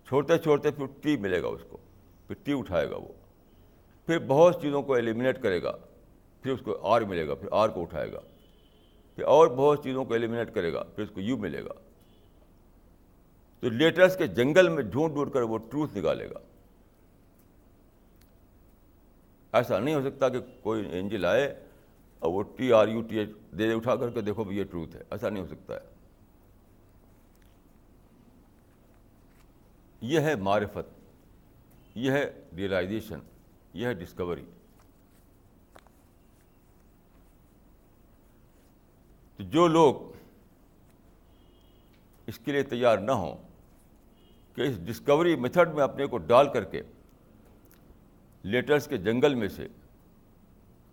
چھوڑتے پھر ٹی ملے گا اس کو، پھر ٹی اٹھائے گا وہ، پھر بہت چیزوں کو ایلیمنیٹ کرے گا، پھر اس کو آر ملے گا، پھر آر کو اٹھائے گا، پھر اور بہت چیزوں کو ایلیمنیٹ کرے گا، پھر اس کو یو ملے گا۔ تو لیٹرس کے جنگل میں ڈھونڈ کر وہ ٹروتھ نکالے گا۔ ایسا نہیں ہو سکتا کہ کوئی اینجل آئے اور وہ TRUTH دے اٹھا کر کے دیکھو یہ ٹروتھ ہے، ایسا نہیں ہو سکتا ہے۔ یہ ہے معرفت، یہ ہے ریئلائزیشن، یہ ہے ڈسکوری۔ تو جو لوگ اس کے لیے تیار نہ ہوں کہ اس ڈسکوری میتھڈ میں اپنے کو ڈال کر کے لیٹرس کے جنگل میں سے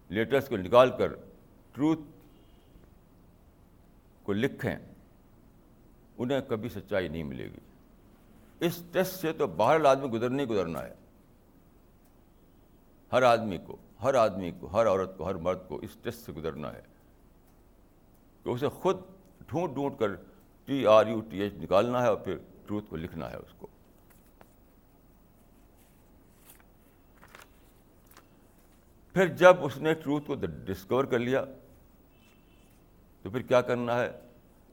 لیٹرس کو نکال کر ٹروتھ کو لکھیں، انہیں کبھی سچائی نہیں ملے گی۔ اس ٹیسٹ سے تو باہر آدمی گزرنا ہے، ہر آدمی کو، ہر عورت کو، ہر مرد کو اس ٹیسٹ سے گزرنا ہے کہ اسے خود ڈھونڈ کر TRUTH نکالنا ہے اور پھر ٹروتھ کو لکھنا ہے اس کو۔ پھر جب اس نے ٹروتھ کو ڈسکور کر لیا تو پھر کیا کرنا ہے؟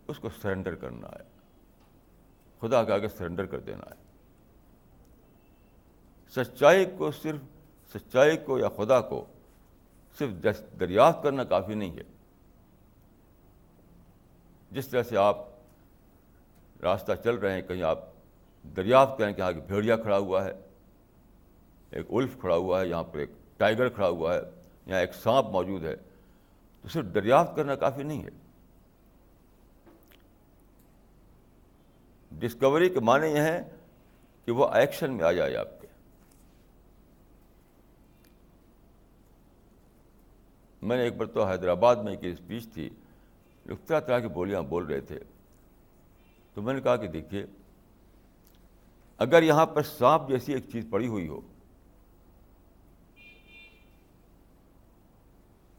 اس کو سرنڈر کرنا ہے، خدا کے آگے سرنڈر کر دینا ہے۔ سچائی کو یا خدا کو صرف دریافت کرنا کافی نہیں ہے۔ جس طرح سے آپ راستہ چل رہے ہیں، کہیں آپ دریافت کریں کہ آگے بھیڑیا کھڑا ہوا ہے، ایک الف کھڑا ہوا ہے، یہاں پر ایک ٹائیگر کھڑا ہوا ہے، یہاں ایک سانپ موجود ہے، تو صرف دریافت کرنا کافی نہیں ہے۔ ڈسکوری کے معنی یہ ہے کہ وہ ایکشن میں آ جائے آپ کے۔ میں نے ایک بار تو حیدرآباد میں ایک اسپیچ تھی، لوگ طرح طرح کی بولیاں بول رہے تھے، تو میں نے کہا کہ دیکھیے، اگر یہاں پر سانپ جیسی ایک چیز پڑی ہوئی ہو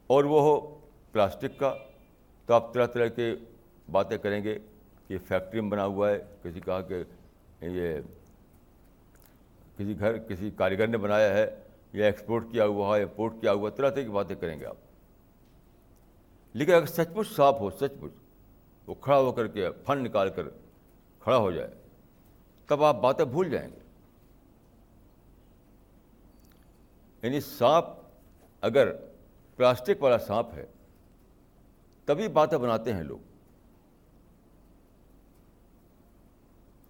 اور وہ ہو پلاسٹک کا، تو آپ طرح طرح کے باتیں کریں گے کہ فیکٹری میں بنا ہوا ہے، کسی کہا کہ یہ کسی کاریگر نے بنایا ہے، یا ایکسپورٹ کیا ہوا ہے، امپورٹ کیا ہوا، طرح طرح کی باتیں کریں گے آپ۔ لیکن اگر سچ مچ سانپ ہو، سچ مچ وہ کھڑا ہو کر کے پھن نکال کر کھڑا ہو جائے، تب آپ باتیں بھول جائیں گے۔ یعنی سانپ اگر پلاسٹک والا سانپ ہے تبھی باتیں بناتے ہیں لوگ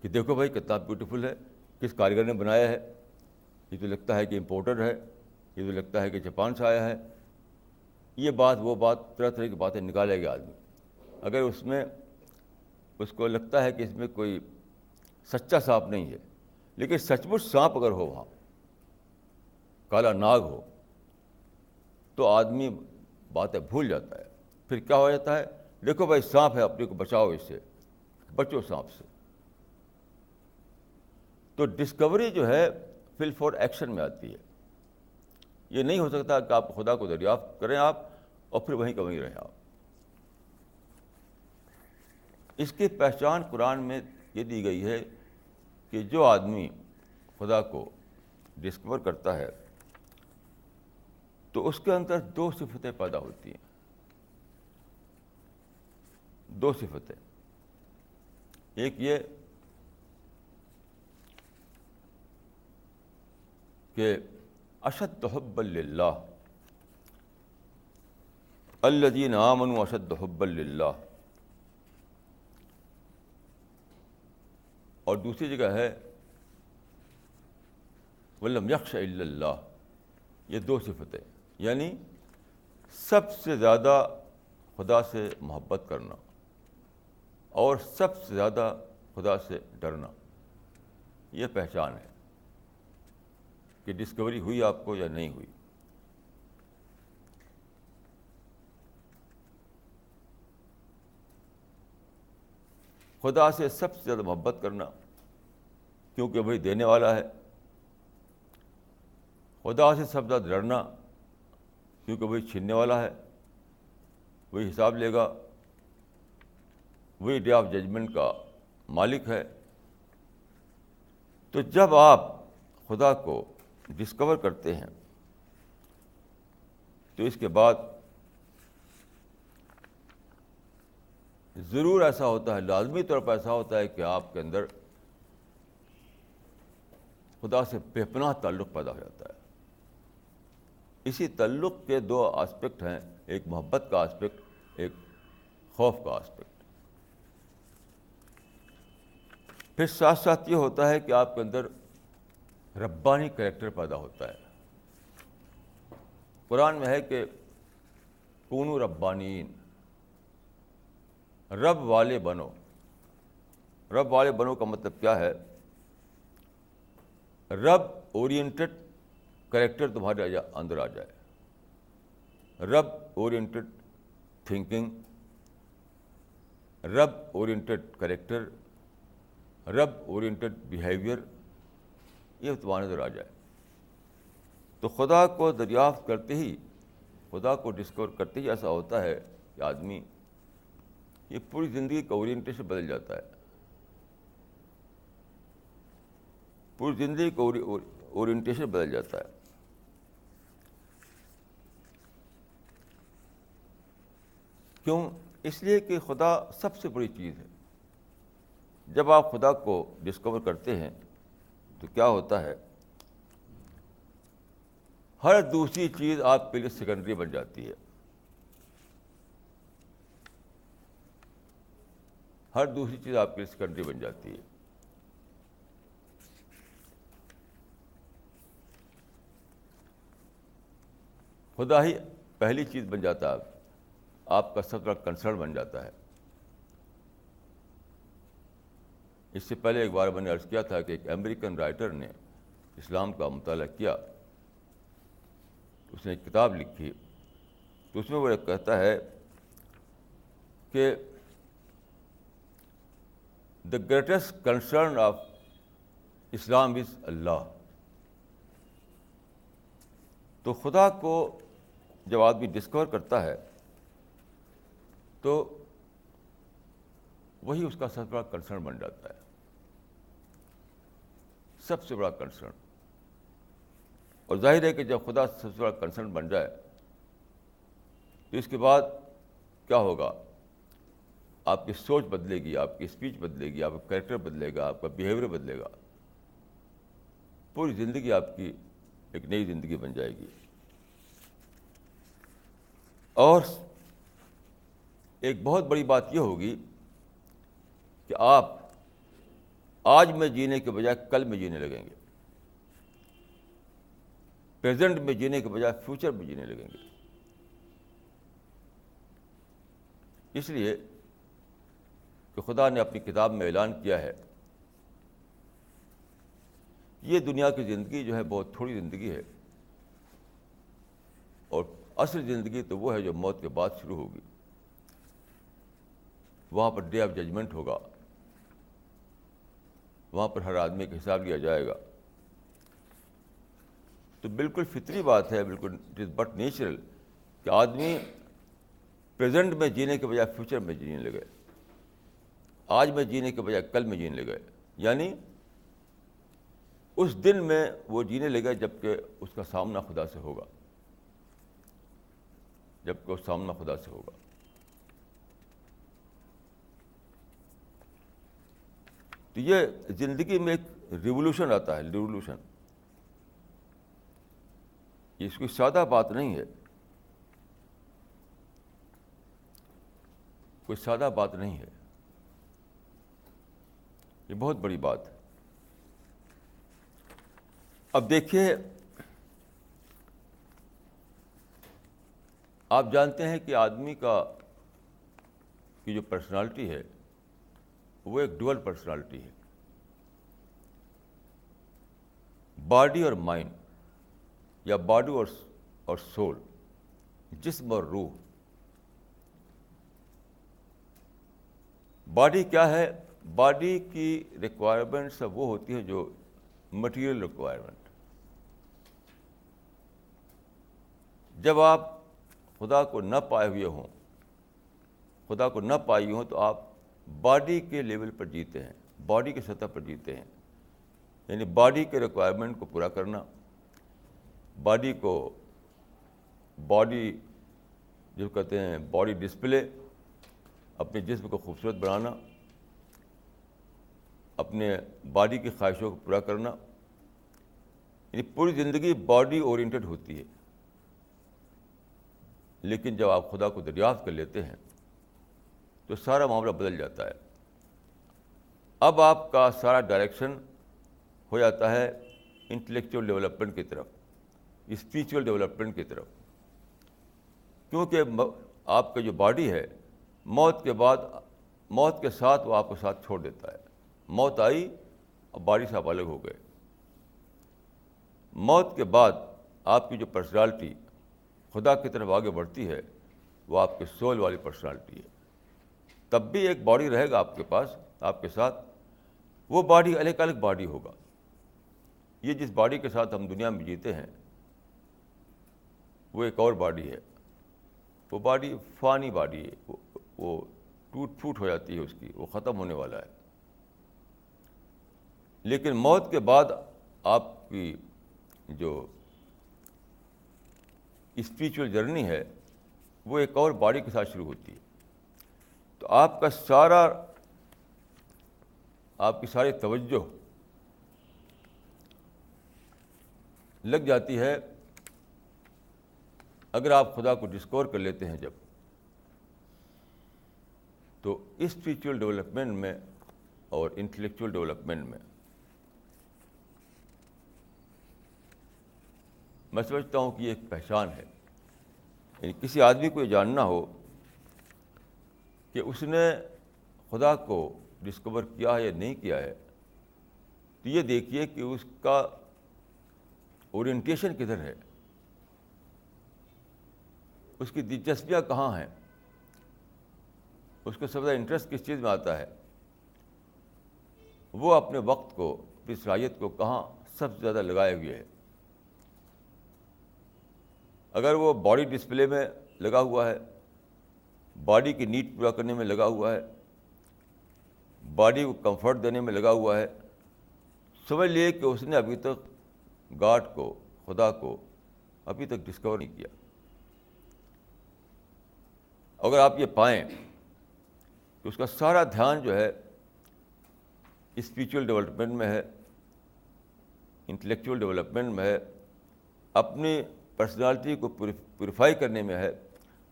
کہ دیکھو بھائی کتنا بیوٹیفل ہے، کس کاریگر نے بنایا ہے، یہ تو لگتا ہے کہ امپورٹڈ ہے، یہ تو لگتا ہے کہ جاپان سے آیا ہے۔ یہ بات وہ بات، طرح طرح کی باتیں نکالے گا آدمی۔ اگر اس کو لگتا ہے کہ اس میں کوئی سچا سانپ نہیں ہے، لیکن سچ مچ سانپ اگر ہو، وہاں کالا ناگ ہو، تو آدمی باتیں بھول جاتا ہے۔ پھر کیا ہو جاتا ہے؟ دیکھو بھائی سانپ ہے، اپنے کو بچاؤ، اس سے بچو سانپ سے۔ تو ڈسکوری جو ہے فل فور ایکشن میں آتی ہے۔ یہ نہیں ہو سکتا کہ آپ خدا کو دریافت کریں آپ اور پھر وہیں کا وہیں رہیں آپ۔ اس کی پہچان قرآن میں یہ دی گئی ہے کہ جو آدمی خدا کو ڈسکور کرتا ہے تو اس کے اندر دو صفتیں پیدا ہوتی ہیں، دو صفتیں۔ ایک یہ کہ اشد حبا للہ، الذین آمنوا اشد حبا للہ، اور دوسری جگہ ہے وَلَمْ يَخْشَ إِلَّا اللَّهِ۔ یہ دو صفتیں، یعنی سب سے زیادہ خدا سے محبت کرنا اور سب سے زیادہ خدا سے ڈرنا، یہ پہچان ہے کہ ڈسکوری ہوئی آپ کو یا نہیں ہوئی۔ خدا سے سب سے زیادہ محبت کرنا کیونکہ وہی دینے والا ہے، خدا سے سب سے زیادہ ڈرنا کیونکہ وہی چھیننے والا ہے، وہی حساب لے گا، وہی ڈے آف ججمنٹ کا مالک ہے۔ تو جب آپ خدا کو ڈسکور کرتے ہیں تو اس کے بعد ضرور ایسا ہوتا ہے، لازمی طور پر ایسا ہوتا ہے کہ آپ کے اندر خدا سے بے پناہ تعلق پیدا ہو جاتا ہے۔ اسی تعلق کے دو آسپیکٹ ہیں، ایک محبت کا آسپیکٹ، ایک خوف کا آسپیکٹ۔ پھر ساتھ ساتھ یہ ہوتا ہے کہ آپ کے اندر ربانی کریکٹر پیدا ہوتا ہے۔ قرآن میں ہے کہ کونوا ربانین، رب والے بنو۔ رب والے بنو کا مطلب کیا ہے؟ رب اورینٹڈ کریکٹر تمہارے اندر آ جائے، رب اورینٹڈ تھنکنگ، رب اورینٹڈ کریکٹر، رب اورینٹڈ بیہیویئر، یہ تمہارے اندر آ جائے۔ تو خدا کو دریافت کرتے ہی، خدا کو ڈسکور کرتے ہی ایسا ہوتا ہے کہ آدمی یہ پوری زندگی کا اورینٹیشن بدل جاتا ہے، پوری زندگی کا اورینٹیشن بدل جاتا ہے۔ کیوں؟ اس لیے کہ خدا سب سے بڑی چیز ہے. جب آپ خدا کو ڈسکور کرتے ہیں تو کیا ہوتا ہے، ہر دوسری چیز آپ کے لیے سیکنڈری بن جاتی ہے. ہر دوسری چیز آپ کے لیے سیکنڈری بن جاتی ہے. خدا ہی پہلی چیز بن جاتا ہے، آپ کا سب سے بڑا کنسرن بن جاتا ہے. اس سے پہلے ایک بار میں نے عرض کیا تھا کہ ایک امریکن رائٹر نے اسلام کا مطالعہ کیا، اس نے ایک کتاب لکھی، تو اس میں وہ کہتا ہے کہ دا گریٹسٹ کنسرن آف اسلام از اللہ. تو خدا کو جب آدمی ڈسکور کرتا ہے تو وہی اس کا سب سے بڑا کنسرن بن جاتا ہے، سب سے بڑا کنسرن. اور ظاہر ہے کہ جب خدا سب سے بڑا کنسرن بن جائے تو اس کے بعد کیا ہوگا؟ آپ کی سوچ بدلے گی، آپ کی اسپیچ بدلے گی، آپ کا کریکٹر بدلے گا، آپ کا بیہیویئر بدلے گا، پوری زندگی آپ کی ایک نئی زندگی بن جائے گی. اور ایک بہت بڑی بات یہ ہوگی کہ آپ آج میں جینے کے بجائے کل میں جینے لگیں گے، پریزنٹ میں جینے کے بجائے فیوچر میں جینے لگیں گے. اس لیے کہ خدا نے اپنی کتاب میں اعلان کیا ہے، یہ دنیا کی زندگی جو ہے بہت تھوڑی زندگی ہے، اور اصل زندگی تو وہ ہے جو موت کے بعد شروع ہوگی. وہاں پر ڈے آف ججمنٹ ہوگا، وہاں پر ہر آدمی کا حساب لیا جائے گا. تو بالکل فطری بات ہے، بالکل اٹ از بٹ نیچرل کہ آدمی پریزنٹ میں جینے کے بجائے فیوچر میں جینے لگے، آج میں جینے کے بجائے کل میں جینے لگے. یعنی اس دن میں وہ جینے لگے جب کہ اس کا سامنا خدا سے ہوگا، جب کہ اس سامنا خدا سے ہوگا. تو یہ زندگی میں ایک ریولوشن آتا ہے، ریولوشن. اس کوئی سادہ بات نہیں ہے، کوئی سادہ بات نہیں ہے، یہ بہت بڑی بات ہے. اب دیکھیے، آپ جانتے ہیں کہ آدمی کی جو پرسنالٹی ہے وہ ایک ڈوئل پرسنالٹی ہے، باڈی اور مائنڈ، یا باڈی اور سول، جسم اور روح. باڈی کیا ہے؟ باڈی کی ریکوائرمنٹس وہ ہوتی ہیں جو مٹیریل ریکوائرمنٹ. جب آپ خدا کو نہ پائے ہوئے ہوں، خدا کو نہ پائی ہوں، تو آپ باڈی کے لیول پر جیتے ہیں، باڈی کی سطح پر جیتے ہیں. یعنی باڈی کے ریکوائرمنٹ کو پورا کرنا، باڈی جو کہتے ہیں باڈی ڈسپلے، اپنے جسم کو خوبصورت بنانا، اپنے باڈی کی خواہشوں کو پورا کرنا. یعنی پوری زندگی باڈی اورینٹڈ ہوتی ہے. لیکن جب آپ خدا کو دریافت کر لیتے ہیں تو سارا معاملہ بدل جاتا ہے. اب آپ کا سارا ڈائریکشن ہو جاتا ہے انٹلیکچوئل ڈیولپمنٹ کی طرف، اسپریچول ڈیولپمنٹ کی طرف. کیونکہ آپ کا جو باڈی ہے موت کے ساتھ وہ آپ کو ساتھ چھوڑ دیتا ہے. موت آئی، اب باڈی سے آپ الگ ہو گئے. موت کے بعد آپ کی جو پرسنالٹی خدا کی طرف آگے بڑھتی ہے وہ آپ کے سول والی پرسنالٹی ہے. تب بھی ایک باڈی رہے گا آپ کے پاس، آپ کے ساتھ، وہ باڈی الگ الگ باڈی ہوگا. یہ جس باڈی کے ساتھ ہم دنیا میں جیتے ہیں وہ ایک اور باڈی ہے. وہ باڈی فانی باڈی ہے، وہ ٹوٹ پھوٹ ہو جاتی ہے، اس کی وہ ختم ہونے والا ہے. لیکن موت کے بعد آپ کی جو اسپریچول جرنی ہے وہ ایک اور باڈی کے ساتھ شروع ہوتی ہے. تو آپ کی ساری توجہ لگ جاتی ہے اگر آپ خدا کو ڈسکور کر لیتے ہیں جب، تو اسپریچول ڈیولپمنٹ میں اور انٹلیکچوئل ڈیولپمنٹ میں میں سمجھتا ہوں کہ یہ ایک پہچان ہے. یعنی کسی آدمی کو یہ جاننا ہو کہ اس نے خدا کو ڈسکور کیا ہے یا نہیں کیا ہے، تو یہ دیکھیے کہ اس کا اورینٹیشن کدھر ہے، اس کی دلچسپیاں کہاں ہیں، اس کو سب سے زیادہ انٹرسٹ کس چیز میں آتا ہے، وہ اپنے وقت کو، اپنی صلاحیت کو کہاں سب سے زیادہ لگائے ہوئے ہے. اگر وہ باڈی ڈسپلے میں لگا ہوا ہے، باڈی کی نیڈ پورا کرنے میں لگا ہوا ہے، باڈی کو کمفرٹ دینے میں لگا ہوا ہے، سمجھ لیے کہ اس نے ابھی تک گاڈ کو، خدا کو ابھی تک ڈسکور نہیں کیا. اگر آپ یہ پائیں کہ اس کا سارا دھیان جو ہے اسپریچول ڈیولپمنٹ میں ہے، انٹلیکچوئل ڈیولپمنٹ میں ہے، اپنی پرسنالٹی کو پیوریفائی کرنے میں ہے،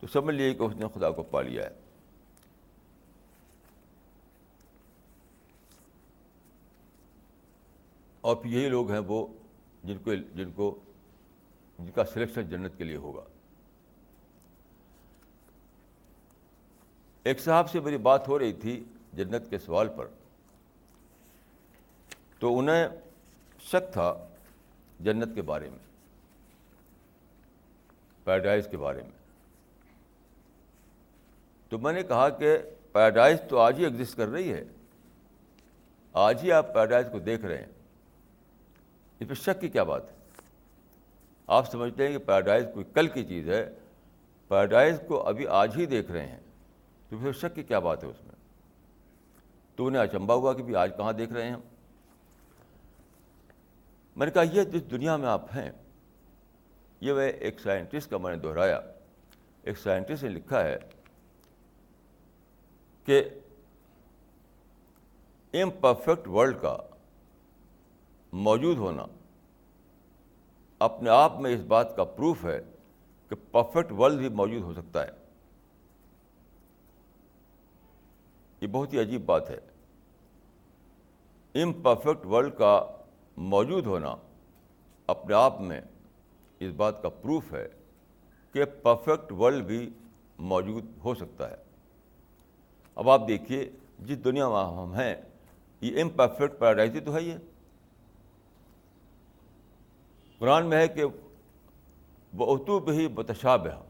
تو سمجھ لیے کہ اس نے خدا کو پا لیا ہے. اور پھر یہی لوگ ہیں وہ جن کا سلیکشن جنت کے لیے ہوگا. ایک صاحب سے میری بات ہو رہی تھی جنت کے سوال پر، تو انہیں شک تھا جنت کے بارے میں، پیراڈائز کے بارے میں. تو میں نے کہا کہ پیراڈائز تو آج ہی ایگزسٹ کر رہی ہے، آج ہی آپ پیراڈائز کو دیکھ رہے ہیں، اس پہ شک کی کیا بات ہے؟ آپ سمجھتے ہیں کہ پیراڈائز کوئی کل کی چیز ہے، پیراڈائز کو ابھی آج ہی دیکھ رہے ہیں، تو پھر شک کی کیا بات ہے اس میں؟ تو انہیں اچنبھا ہوا کہ بھی آج کہاں دیکھ رہے ہیں ہم. میں نے کہا یہ جس دنیا میں آپ ہیں، یہ وہ ایک سائنٹسٹ کا میں نے دہرایا، ایک سائنٹسٹ نے لکھا ہے کہ امپرفیکٹ ورلڈ کا موجود ہونا اپنے آپ میں اس بات کا پروف ہے کہ پرفیکٹ ورلڈ بھی موجود ہو سکتا ہے. یہ بہت ہی عجیب بات ہے. امپرفیکٹ ورلڈ کا موجود ہونا اپنے آپ میں اس بات کا پروف ہے کہ پرفیکٹ ورلڈ بھی موجود ہو سکتا ہے. اب آپ دیکھیے جس دنیا میں ہم ہیں، یہ امپرفیکٹ پیراڈائز ہی تو ہے. یہ قرآن میں ہے کہ وَأُتُوا بِهِ مُتَشَابِهًا،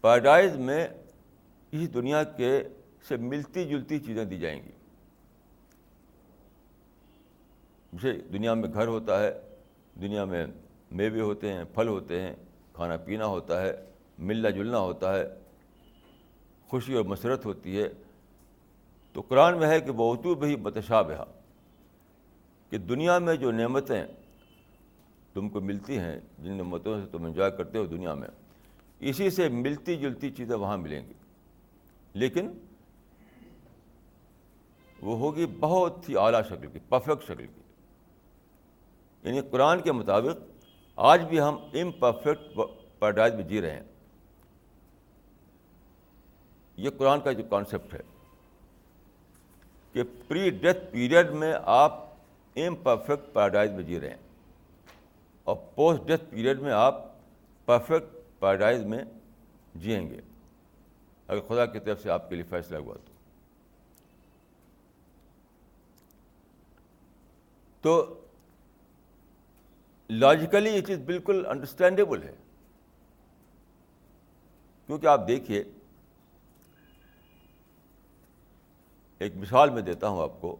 پیراڈائز میں اس دنیا کے سے ملتی جلتی چیزیں دی جائیں گی. جیسے دنیا میں گھر ہوتا ہے، دنیا میں میوے ہوتے ہیں، پھل ہوتے ہیں، کھانا پینا ہوتا ہے، ملنا جلنا ہوتا ہے، خوشی اور مسرت ہوتی ہے. تو قرآن میں ہے کہ وَأُتُوا بِهِ مُتَشَابِهًا، کہ دنیا میں جو نعمتیں تم کو ملتی ہیں، جن نعمتوں سے تم انجوائے کرتے ہو دنیا میں، اسی سے ملتی جلتی چیزیں وہاں ملیں گی، لیکن وہ ہوگی بہت ہی اعلیٰ شکل کی، پرفیکٹ شکل کی. یعنی قرآن کے مطابق آج بھی ہم امپرفیکٹ پیراڈائز میں جی رہے ہیں. یہ قرآن کا جو کانسیپٹ ہے کہ پری ڈیتھ پیریڈ میں آپ امپرفیکٹ پیراڈائز میں جی رہے ہیں، اور پوسٹ ڈیتھ پیریڈ میں آپ پرفیکٹ پیراڈائز میں جئیں گے اگر خدا کی طرف سے آپ کے لیے فیصلہ ہوا تو لاجیکلی یہ چیز بالکل انڈرسٹینڈیبل ہے. کیونکہ آپ دیکھیے، ایک مثال میں دیتا ہوں آپ کو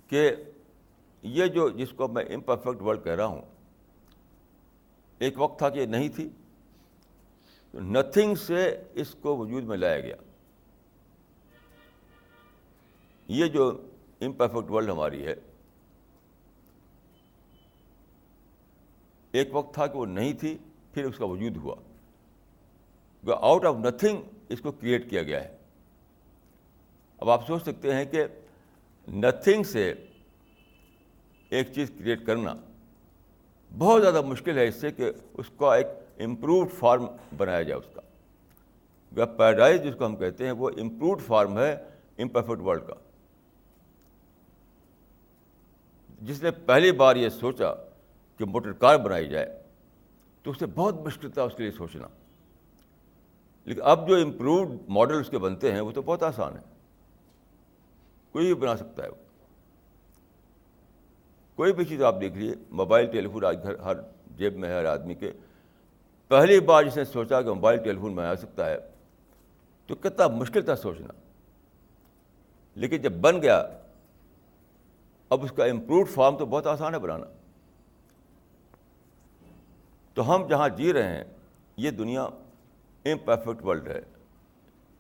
کہ یہ جو جس کو میں امپرفیکٹ ورلڈ کہہ رہا ہوں، ایک وقت تھا کہ یہ نہیں تھی، نتھنگ سے اس کو وجود میں لایا گیا. یہ جو امپرفیکٹ ورلڈ ہماری ہے، ایک وقت تھا کہ وہ نہیں تھی، پھر اس کا وجود ہوا. آؤٹ آف نتھنگ اس کو کریٹ کیا گیا ہے. اب آپ سوچ سکتے ہیں کہ نتھنگ سے ایک چیز کریٹ کرنا بہت زیادہ مشکل ہے اس سے کہ اس کا ایک امپرووڈ فارم بنایا جائے. اس کا پیراڈائز جس کو ہم کہتے ہیں وہ امپرووڈ فارم ہے امپرفیکٹ ورلڈ کا. جس نے پہلی بار یہ سوچا کہ موٹر کار بنائی جائے تو اسے بہت مشکل تھا اس کے لیے سوچنا. لیکن اب جو امپرووڈ ماڈل اس کے بنتے ہیں وہ تو بہت آسان ہے, کوئی بھی بنا سکتا ہے. کوئی بھی چیز آپ دیکھ لیجیے, موبائل ٹیلی فون آج گھر ہر جیب میں ہے ہر آدمی کے. پہلی بار جس نے سوچا کہ موبائل ٹیلی فون بنا سکتا ہے تو کتنا مشکل تھا سوچنا, لیکن جب بن گیا اب اس کا امپرووڈ فارم تو بہت آسان ہے بنانا. تو ہم جہاں جی رہے ہیں یہ دنیا امپرفیکٹ ورلڈ ہے,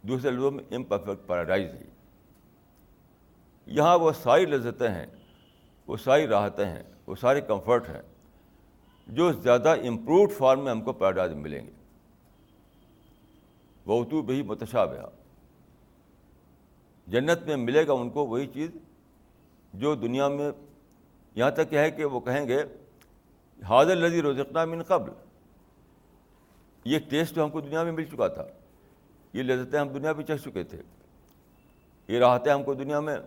دوسرے لفظوں میں امپرفیکٹ پیراڈائز ہے. یہاں وہ ساری لذتیں ہیں, وہ ساری راحتیں ہیں, وہ سارے کمفرٹ ہیں جو زیادہ امپرووڈ فارم میں ہم کو پیراڈائز میں ملیں گے. وَأُتُوا بِهِ مُتَشَابِهًا, جنت میں ملے گا ان کو وہی چیز جو دنیا میں, یہاں تک کہ ہے کہ وہ کہیں گے ھذا الذی رزقنا من قبل, یہ ٹیسٹ تو ہم کو دنیا میں مل چکا تھا, یہ لذتیں ہم دنیا میں چکھ چکے تھے, یہ راحتیں ہم کو دنیا میں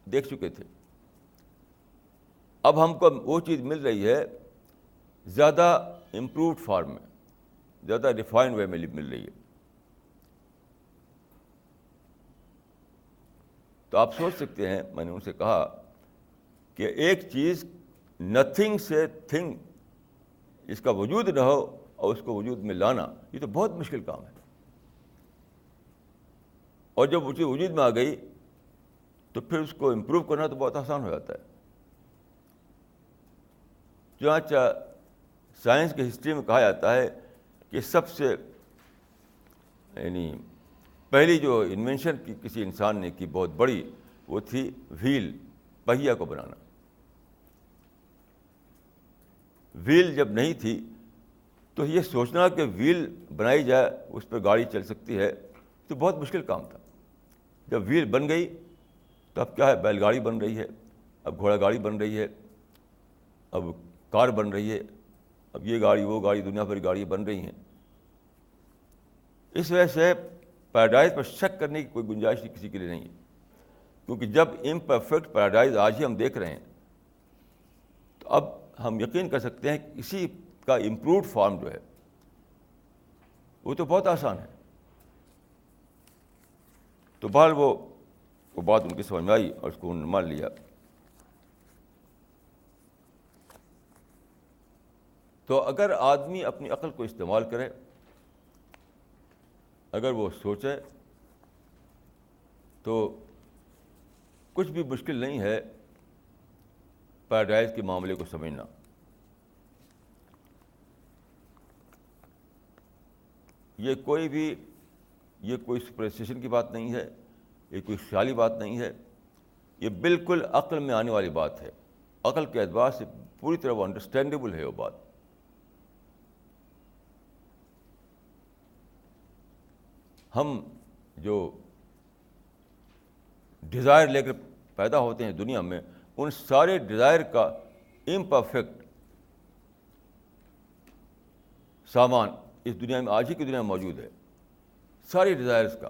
دیکھ چکے تھے. اب ہم کو وہ چیز مل رہی ہے زیادہ امپرووڈ فارم میں, زیادہ ریفائنڈ وے میں مل رہی ہے. تو آپ سوچ سکتے ہیں, میں نے ان سے کہا کہ ایک چیز نتھنگ سے تھنگ, اس کا وجود نہ ہو اور اس کو وجود میں لانا, یہ تو بہت مشکل کام ہے. اور جب وہ چیز وجود میں آ گئی تو پھر اس کو امپروو کرنا تو بہت آسان ہو جاتا ہے. چنانچہ سائنس کی ہسٹری میں کہا جاتا ہے کہ سب سے یعنی پہلی جو انوینشن کی کسی انسان نے کی بہت بڑی, وہ تھی وہیل, پہیا کو بنانا. وہیل جب نہیں تھی تو یہ سوچنا کہ وہیل بنائی جائے, اس پہ گاڑی چل سکتی ہے, تو بہت مشکل کام تھا. جب وہیل بن گئی تو اب کیا ہے, بیل گاڑی بن رہی ہے, اب گھوڑا گاڑی بن رہی ہے, اب کار بن رہی ہے, اب یہ گاڑی وہ گاڑی, دنیا بھر گاڑی بن رہی ہیں. اس وجہ سے پیراڈائز پر شک کرنے کی کوئی گنجائش کسی کے لیے نہیں ہے, کیونکہ جب امپرفیکٹ پیراڈائز آج ہی ہم دیکھ رہے ہیں تو اب ہم یقین کر سکتے ہیں کہ اسی کا امپرووڈ فارم جو ہے وہ تو بہت آسان ہے. تو بہرحال وہ بات ان کی سمجھ میں آئی اور اس کو انہوں نے مان لیا. تو اگر آدمی اپنی عقل کو استعمال کرے, اگر وہ سوچے, تو کچھ بھی مشکل نہیں ہے پیراڈائز کے معاملے کو سمجھنا. یہ کوئی سپرسٹیشن کی بات نہیں ہے, یہ کوئی خیالی بات نہیں ہے, یہ بالکل عقل میں آنے والی بات ہے. عقل کے اعتبار سے پوری طرح وہ انڈرسٹینڈیبل ہے وہ بات. ہم جو ڈیزائر لے کر پیدا ہوتے ہیں دنیا میں, ان سارے ڈیزائر کا امپرفیکٹ سامان اس دنیا میں, آج ہی کی دنیا میں موجود ہے. ساری ڈیزائرز کا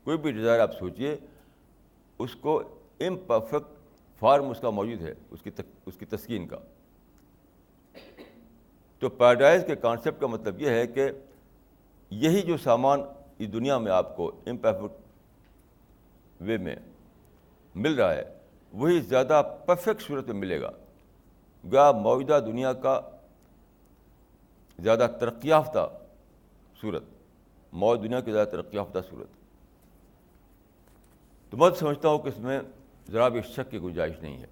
کوئی بھی ڈیزائر آپ سوچئے, اس کو امپرفیکٹ فارم اس کا موجود ہے, اس کی تسکین کا. تو پیراڈائز کے کانسیپٹ کا مطلب یہ ہے کہ یہی جو سامان اس دنیا میں آپ کو امپرفیکٹ وے میں مل رہا ہے, وہی زیادہ پرفیکٹ صورت میں ملے گا. گویا موجودہ دنیا کا زیادہ ترقی یافتہ صورت, موجودہ دنیا کی زیادہ ترقی یافتہ صورت. تو میں سمجھتا ہوں کہ اس میں ذرا بھی شک کی گنجائش نہیں ہے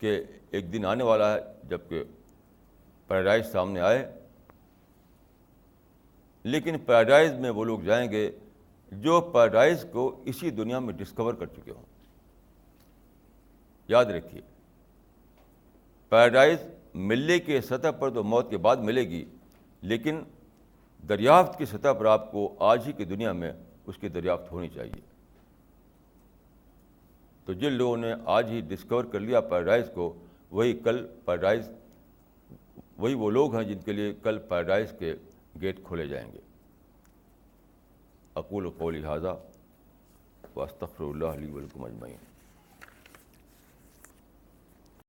کہ ایک دن آنے والا ہے جب کہ پیراڈائز سامنے آئے, لیکن پیراڈائز میں وہ لوگ جائیں گے جو پیراڈائز کو اسی دنیا میں ڈسکور کر چکے ہوں. یاد رکھیے, پیراڈائز ملنے کے سطح پر تو موت کے بعد ملے گی, لیکن دریافت کی سطح پر آپ کو آج ہی کی دنیا میں اس کی دریافت ہونی چاہیے. تو جن لوگوں نے آج ہی ڈسکور کر لیا پیراڈائز کو، وہی کل پیراڈائز، وہی وہ لوگ ہیں جن کے لیے کل پیراڈائز کے گیٹ کھولے جائیں گے. اقول قولی ھذا واستغفر اللہ لی ولکم اجمعین.